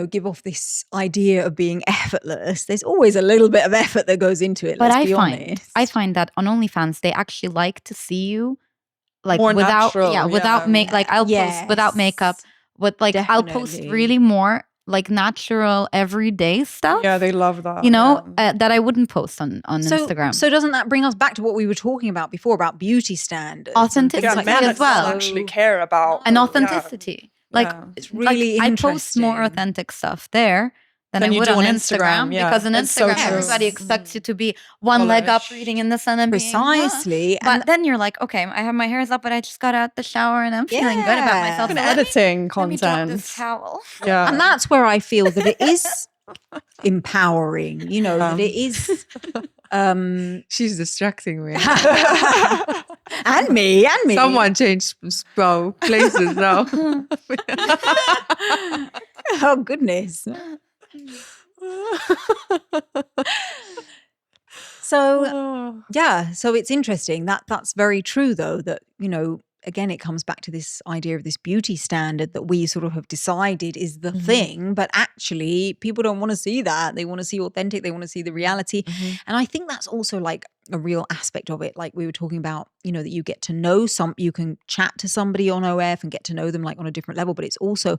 give off this idea of being effortless, there's always a little bit of effort that goes into it. But Let's I be find honest. that on OnlyFans they actually like to see you like More without natural, without make like I'll post without makeup, Yes, with like I'll post definitely. really more like natural everyday stuff. Yeah, they love that. You know, yeah. that I wouldn't post on Instagram. So doesn't that bring us back to what we were talking about before about beauty standards? Authenticity Yeah, like men as well. don't actually care about And yeah. authenticity. Like Yeah. It's really I post more interesting. authentic stuff there than Than I you would do on on Instagram. Instagram, yeah. Because on It's so Instagram true. everybody expects you to be one leg up Polish. reading in the sun and being Precisely. But And then you're like, okay, I have my hairs up, but I just got out the shower and I'm feeling good about myself. Even So let me- editing let me drop this content. towel. Yeah. and that's where I feel that it is empowering, that it is She's distracting me. and me. Someone changed places now. Oh goodness. So so it's interesting. That's very true though, that, again, it comes back to this idea of this beauty standard that we sort of have decided is the thing, but actually people don't want to see that. They want to see authentic, they want to see the reality. And I think that's also like a real aspect of it. Like we were talking about, that you get to know you can chat to somebody on OF and get to know them like on a different level, but it's also,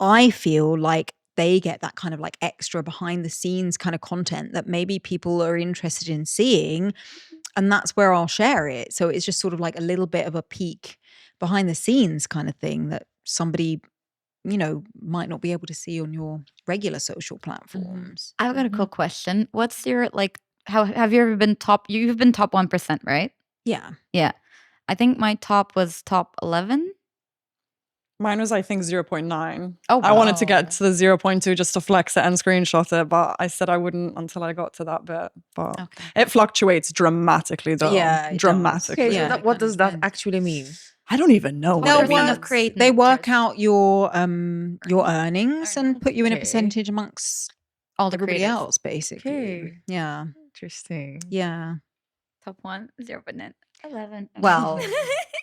I feel like they get that kind of like extra behind the scenes kind of content that maybe people are interested in seeing. And that's where I'll share it. So it's just sort of like a little bit of a peek behind the scenes kind of thing that somebody, might not be able to see on your regular social platforms. I've got a cool question. What's your like how have you ever been top you've been top 1%, right? Yeah. Yeah. I think my top was top 11. Mine was, I think, 0.9. Oh, I wanted to wow. get to the 0.2 just to flex it and screenshot it, but I said I wouldn't until I got to that bit. But Okay. it fluctuates dramatically, though. Yeah, it does. Dramatically. Okay, so Yeah, what does that understand. actually mean? I don't even know what No, it one means. of creating They work pictures. out your earnings and put you in a Okay. percentage amongst all the everybody creators. else, basically. Okay. Yeah. Interesting. Yeah. Top 1, 0.9, 11. Well,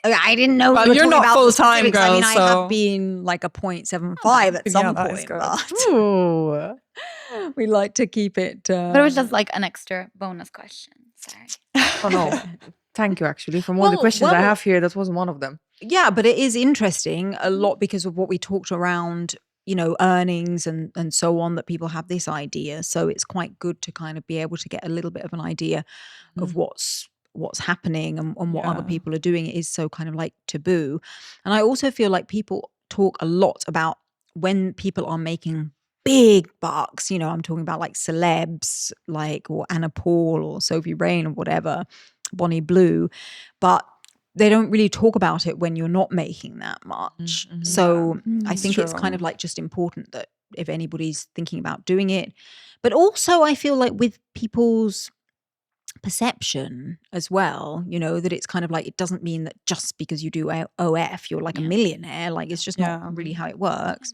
I didn't know. Well, we were you're talking not about the full-time, specifics. I mean, girl, I so- have been like a 0.75 at some that is point, good. but Ooh. we like to keep it. But it was just like an extra bonus question. Sorry. Oh no. Thank you, actually. From all the Well- questions I well- have here, that was one of them. Yeah, but it is interesting a lot because of what we talked around, earnings and so on, that people have this idea. So it's quite good to kind of be able to get a little bit of an idea of what's happening and what other Yeah. people are doing. It is so kind of like taboo. And I also feel like people talk a lot about when people are making big bucks, I'm talking about like celebs, like, or Anna Paul or Sophie Rain or whatever, Bonnie Blue, but they don't really talk about it when you're not making that much. So I think it's kind of like just important that if anybody's thinking about doing it, but also I feel like with people's perception as well, that it's kind of like, it doesn't mean that just because you do OF, you're like a millionaire. Like it's just not really how it works.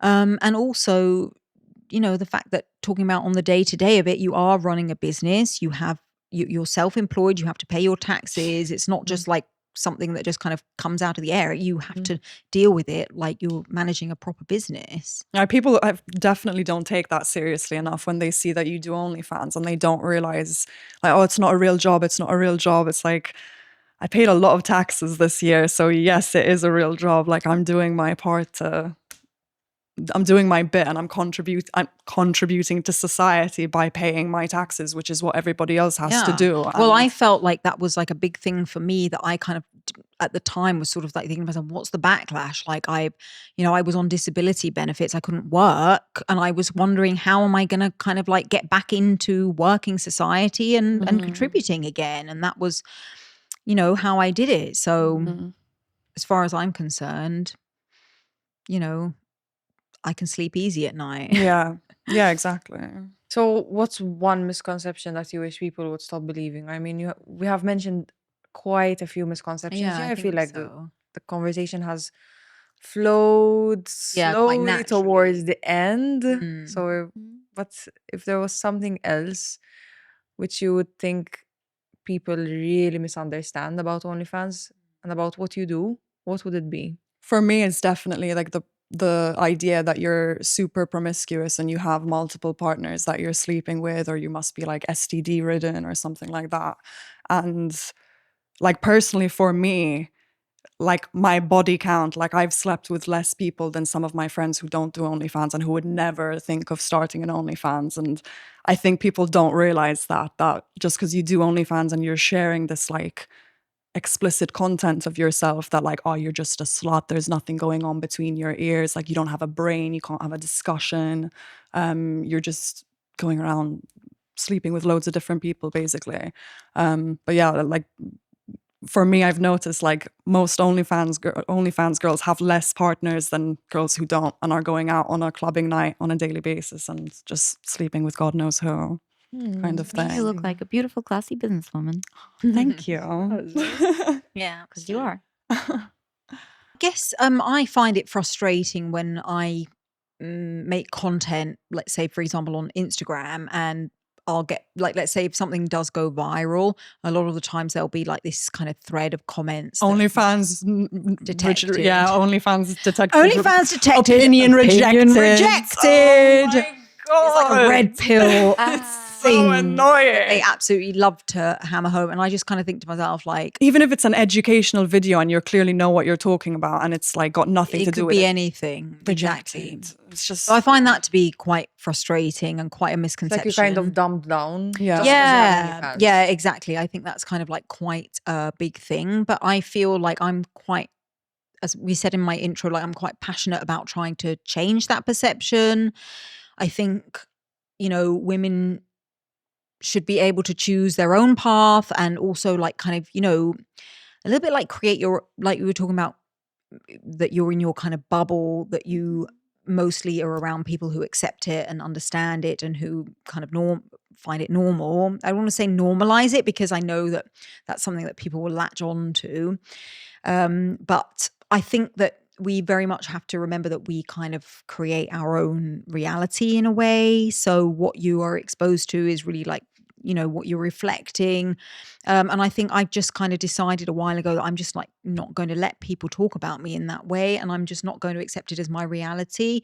And also, the fact that talking about on the day-to-day of it, you are running a business, you're self-employed, you have to pay your taxes. It's not just like something that just kind of comes out of the air. You have to deal with it like you're managing a proper business. Yeah, people definitely don't take that seriously enough when they see that you do OnlyFans and they don't realize, like, oh, it's not a real job. It's not a real job. It's like, I paid a lot of taxes this year. So yes, it is a real job. Like I'm doing my part I'm doing my bit and I'm contributing to society by paying my taxes, which is what everybody else has to do. Well, I And- felt like that was like a big thing for me that I kind of at the time was sort of like thinking to myself, what's the backlash? Like I was on disability benefits, I couldn't work, and I was wondering how am I going to kind of like get back into working society and contributing again, and that was how I did it. So as far as I'm concerned, I can sleep easy at night. yeah, exactly. So, what's one misconception that you wish people would stop believing? I mean, we have mentioned quite a few misconceptions. Yeah, Yeah, I I feel think like so. the conversation has flowed Yeah, quite slowly towards naturally. the end. Mm. So, but if there was something else which you would think people really misunderstand about OnlyFans and about what you do, what would it be? For me, it's definitely like the idea that you're super promiscuous and you have multiple partners that you're sleeping with, or you must be like STD ridden or something like that. And like personally for me, like my body count, like I've slept with less people than some of my friends who don't do OnlyFans and who would never think of starting an OnlyFans. And I think people don't realize that just because you do OnlyFans and you're sharing this like explicit content of yourself, that like, oh, you're just a slut, there's nothing going on between your ears, like you don't have a brain, you can't have a discussion, you're just going around sleeping with loads of different people basically. But yeah, like for me, I've noticed like most OnlyFans girls have less partners than girls who don't and are going out on a clubbing night on a daily basis and just sleeping with God knows who, kind of thing. You look like a beautiful, classy businesswoman. Thank you. Yeah, Because you are. I guess I find it frustrating when I make content, let's say, for example, on Instagram, and I'll get like, let's say if something does go viral, a lot of the times there'll be like this kind of thread of comments. OnlyFans Detected. OnlyFans detected. OnlyFans detected. Opinion rejected. Rejected. Oh my It's like a red pill thing. So annoying. They absolutely love to hammer home. And I just kind of think to myself, like, Even if it's an educational video and you clearly know what you're talking about and it's like got nothing to it do could with be it. anything. Exactly. Rejected. It's just So I find that to be quite frustrating and quite a Like misconception. you kind of dumbed down. Yeah. just 'cause you have Yeah, OnlyFans. yeah, exactly. I think that's kind of like quite a big thing. But I feel like I'm quite, as we said in my intro, like I'm quite passionate about trying to change that perception. I think, women should be able to choose their own path, and also like kind of, a little bit like create your, like we were talking about, that you're in your kind of bubble, that you mostly are around people who accept it and understand it and who kind of find it normal. I don't want to say normalize it, because I know that that's something that people will latch on to. But I think that we very much have to remember that we kind of create our own reality in a way. So what you are exposed to is really like, what you're reflecting. And I think I just kind of decided a while ago that I'm just like not going to let people talk about me in that way. And I'm just not going to accept it as my reality.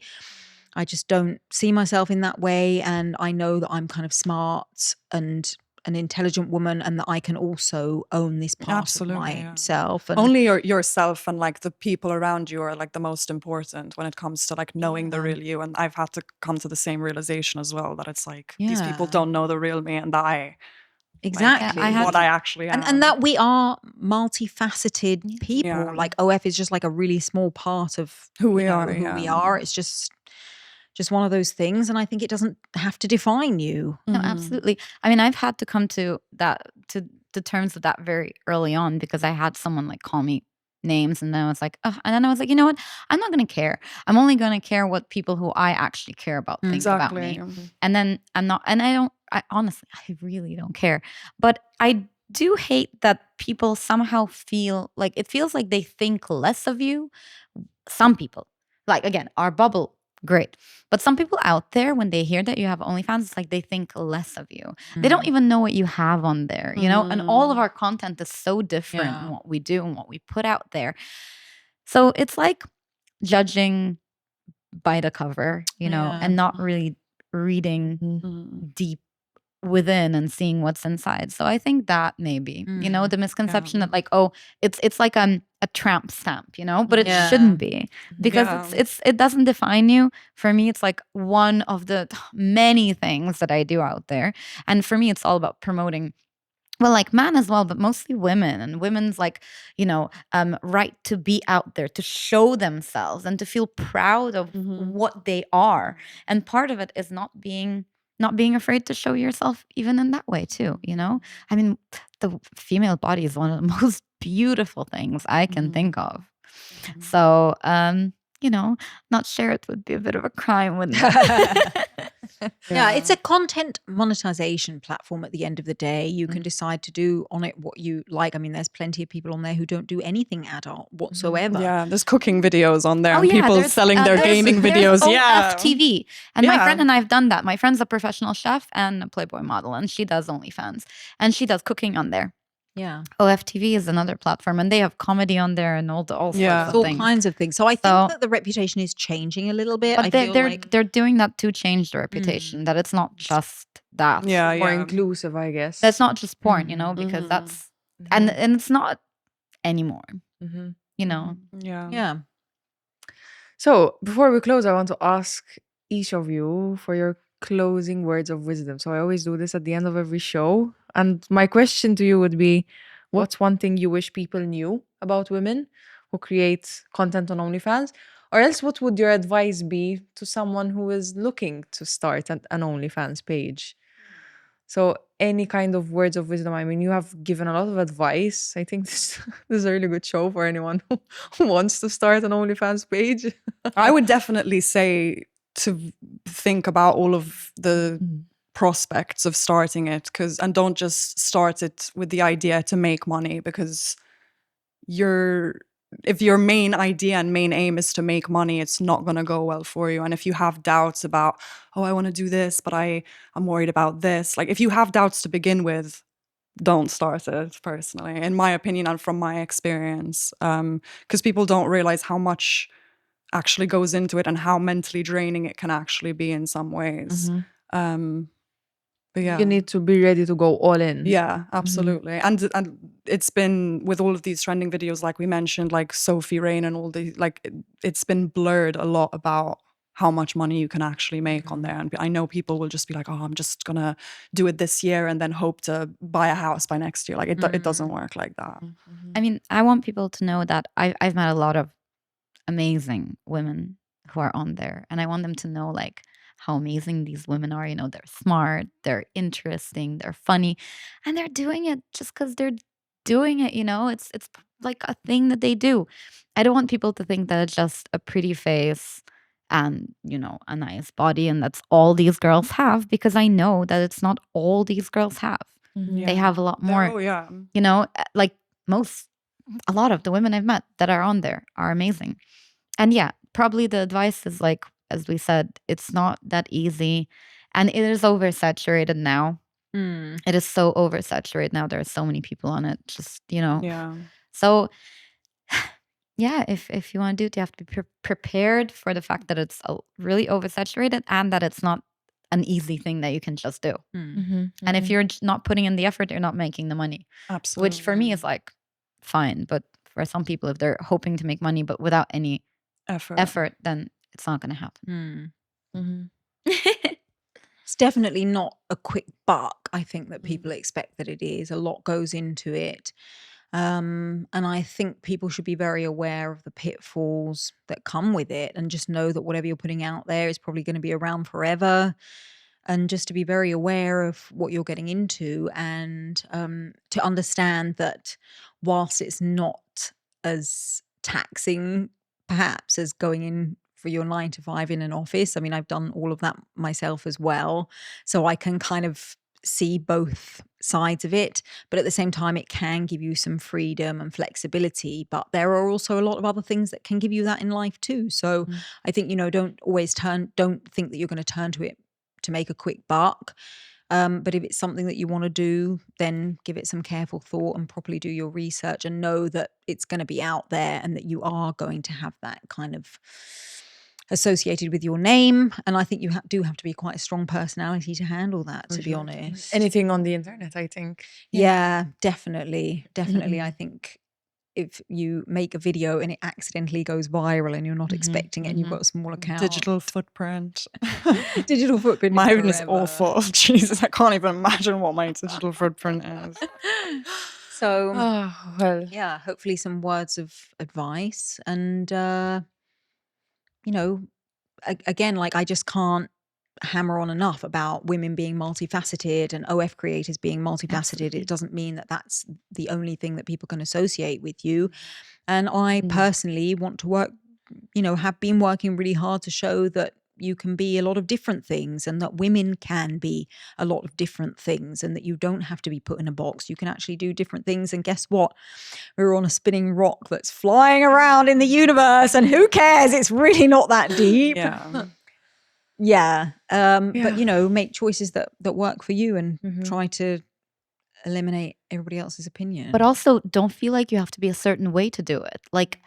I just don't see myself in that way. And I know that I'm kind of smart and an intelligent woman, and that I can also own this part Absolutely, of yeah. myself. And Only yourself and like the people around you are like the most important when it comes to like knowing the real you. And I've had to come to the same realization as well, that it's like these people Yeah. don't know the real me, and that I exactly. I had what I actually am. And that we are multifaceted people. Yeah. Like OF is just like a really small part of Who we you know, are, Who we yeah. are. It's just one of those things, and I think it doesn't have to define you. No, absolutely. I mean, I've had to come to terms with that very early on, because I had someone like call me names, and then I was like, oh, and then I was like, you know what? I'm not going to care. I'm only going to care what people who I actually care about think about me. And then I honestly, I really don't care. But I do hate that people somehow feel like, it feels like they think less of you. Some people, like, again, our bubble, great. But some people out there, when they hear that you have OnlyFans, it's like they think less of you. They don't even know what you have on there, And all of our content is so different in what we do and what we put out there. So it's like judging by the cover, and not really reading deep within and seeing what's inside. So I think that maybe, the misconception that like, oh, it's like a tramp stamp, but it shouldn't be, because it doesn't define you. For me, it's like one of the many things that I do out there. And for me, it's all about promoting, well, like men as well, but mostly women, and women's like, right to be out there, to show themselves and to feel proud of what they are. And part of it is not being afraid to show yourself even in that way too, I mean, the female body is one of the most beautiful things I can think of. So, not share it would be a bit of a crime, wouldn't it? Yeah, it's a content monetization platform at the end of the day. You can decide to do on it what you like. I mean, there's plenty of people on there who don't do anything adult whatsoever. Yeah, there's cooking videos on there, Oh, and yeah, people there's, selling their gaming videos. There's Yeah. OFTV. And my Yeah. friend and I have done that. My friend's a professional chef and a Playboy model, and she does OnlyFans. And she does cooking on there. Yeah. OFTV is another platform, and they have comedy on there and all sorts Yeah. of All things. kinds of things. So I So- think that the reputation is changing a little bit. But I they're feel they're, like they're doing that to change the reputation. That it's not just that. Yeah, More yeah. inclusive, I guess. That's not just porn, you know, because that's and it's not anymore. You know. Yeah. yeah. So, before we close, I want to ask each of you for your closing words of wisdom. So, I always do this at the end of every show. And my question to you would be, what's one thing you wish people knew about women who create content on OnlyFans? Or else, what would your advice be to someone who is looking to start an OnlyFans page? So, any kind of words of wisdom. I mean, you have given a lot of advice. I think this is a really good show for anyone who wants to start an OnlyFans page. I would definitely say to think about all of the prospects of starting it, and don't just start it with the idea to make money, because if your main idea and main aim is to make money, it's not going to go well for you. And if you have doubts about, oh, I want to do this, but I'm worried about this. Like, if you have doubts to begin with, don't start it, personally, in my opinion and from my experience. Because people don't realize how much actually goes into it and how mentally draining it can actually be in some ways. But yeah. You need to be ready to go all in. Yeah, absolutely. And it's been, with all of these trending videos, like we mentioned, like Sophie Rain and all the, like, it's been blurred a lot about how much money you can actually make on there. And I know people will just be like, oh, I'm just gonna do it this year and then hope to buy a house by next year. Like, it doesn't work like that. I mean, I want people to know that I've met a lot of amazing women who are on there, and I want them to know, like, how amazing these women are. You know, they're smart, they're interesting, they're funny, and they're doing it just because they're doing it. You know, it's like a thing that they do. I don't want people to think that it's just a pretty face and, you know, a nice body and that's all these girls have, because I know that it's not all these girls have. They have a lot more. Oh, yeah. You know, like a lot of the women I've met that are on there are amazing. And yeah, probably the advice is, like, as we said, it's not that easy. And it is oversaturated now. It is so oversaturated now. There are so many people on it. Just, you know. Yeah. So, yeah, if you want to do it, you have to be prepared for the fact that it's really oversaturated and that it's not an easy thing that you can just do. And if you're not putting in the effort, you're not making the money. Absolutely. Which for me is like fine. But for some people, if they're hoping to make money but without any effort, then it's not going to happen. It's definitely not a quick buck, I think, that people expect that it is. A lot goes into it. And I think people should be very aware of the pitfalls that come with it, and just know that whatever you're putting out there is probably going to be around forever. And just to be very aware of what you're getting into, and to understand that whilst it's not as taxing perhaps as going in for your 9 to 5 in an office. I mean, I've done all of that myself as well. So I can kind of see both sides of it. But at the same time, it can give you some freedom and flexibility. But there are also a lot of other things that can give you that in life too. So I think, you know, don't think that you're going to turn to it to make a quick buck. But if it's something that you want to do, then give it some careful thought and properly do your research, and know that it's going to be out there and that you are going to have that kind of associated with your name. And I think you do have to be quite a strong personality to handle that, to be honest. Anything on the internet, I think. Yeah, definitely. I think if you make a video and it accidentally goes viral and you're not expecting it, and you've got a small account. Digital footprint. Digital footprint. Mine is forever. awful. Jesus, I can't even imagine what my digital footprint is. So, Well, yeah, hopefully some words of advice. And, you know, again, like, I just can't hammer on enough about women being multifaceted and OF creators being multifaceted. It doesn't mean that that's the only thing that people can associate with you. And I personally want to work, you know, have been working really hard to show that you can be a lot of different things, and that women can be a lot of different things, and that you don't have to be put in a box. You can actually do different things. And guess what? We're on a spinning rock that's flying around in the universe, and who cares? It's really not that deep. Yeah. But, you know, make choices that work for you, and try to eliminate everybody else's opinion. But also don't feel like you have to be a certain way to do it. Like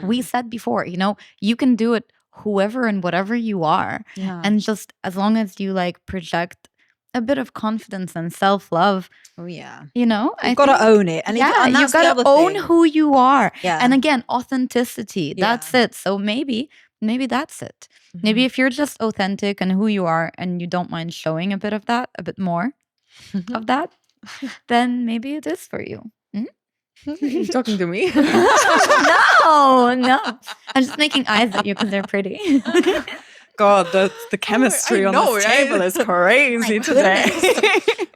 we said before, you know, you can do it whoever and whatever you are. yeah. And just as long as you like project a bit of confidence and self-love, oh yeah. you know, You've got to think- own it. And if, yeah, and you that's the gotta other own thing. who you are. Yeah. And again, authenticity. Yeah. That's it. So maybe that's it. Maybe if you're just authentic and who you are and you don't mind showing a bit of that, a bit more of that, then maybe it is for you. You talking to me? No. I'm just making eyes at you because they're pretty. God, the chemistry on know, this right? table is crazy today.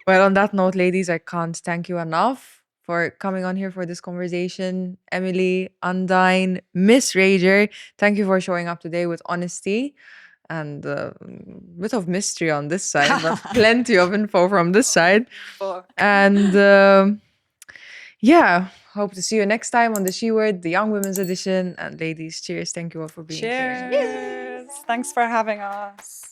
Well, on that note, ladies, I can't thank you enough for coming on here for this conversation. Emily, Undine, Miss Rager, thank you for showing up today with honesty and a bit of mystery on this side, but plenty of info from this side. And yeah, hope to see you next time on the She Word, the Young Women's Edition. And ladies, cheers. Thank you all for being here. Cheers. Thanks for having us.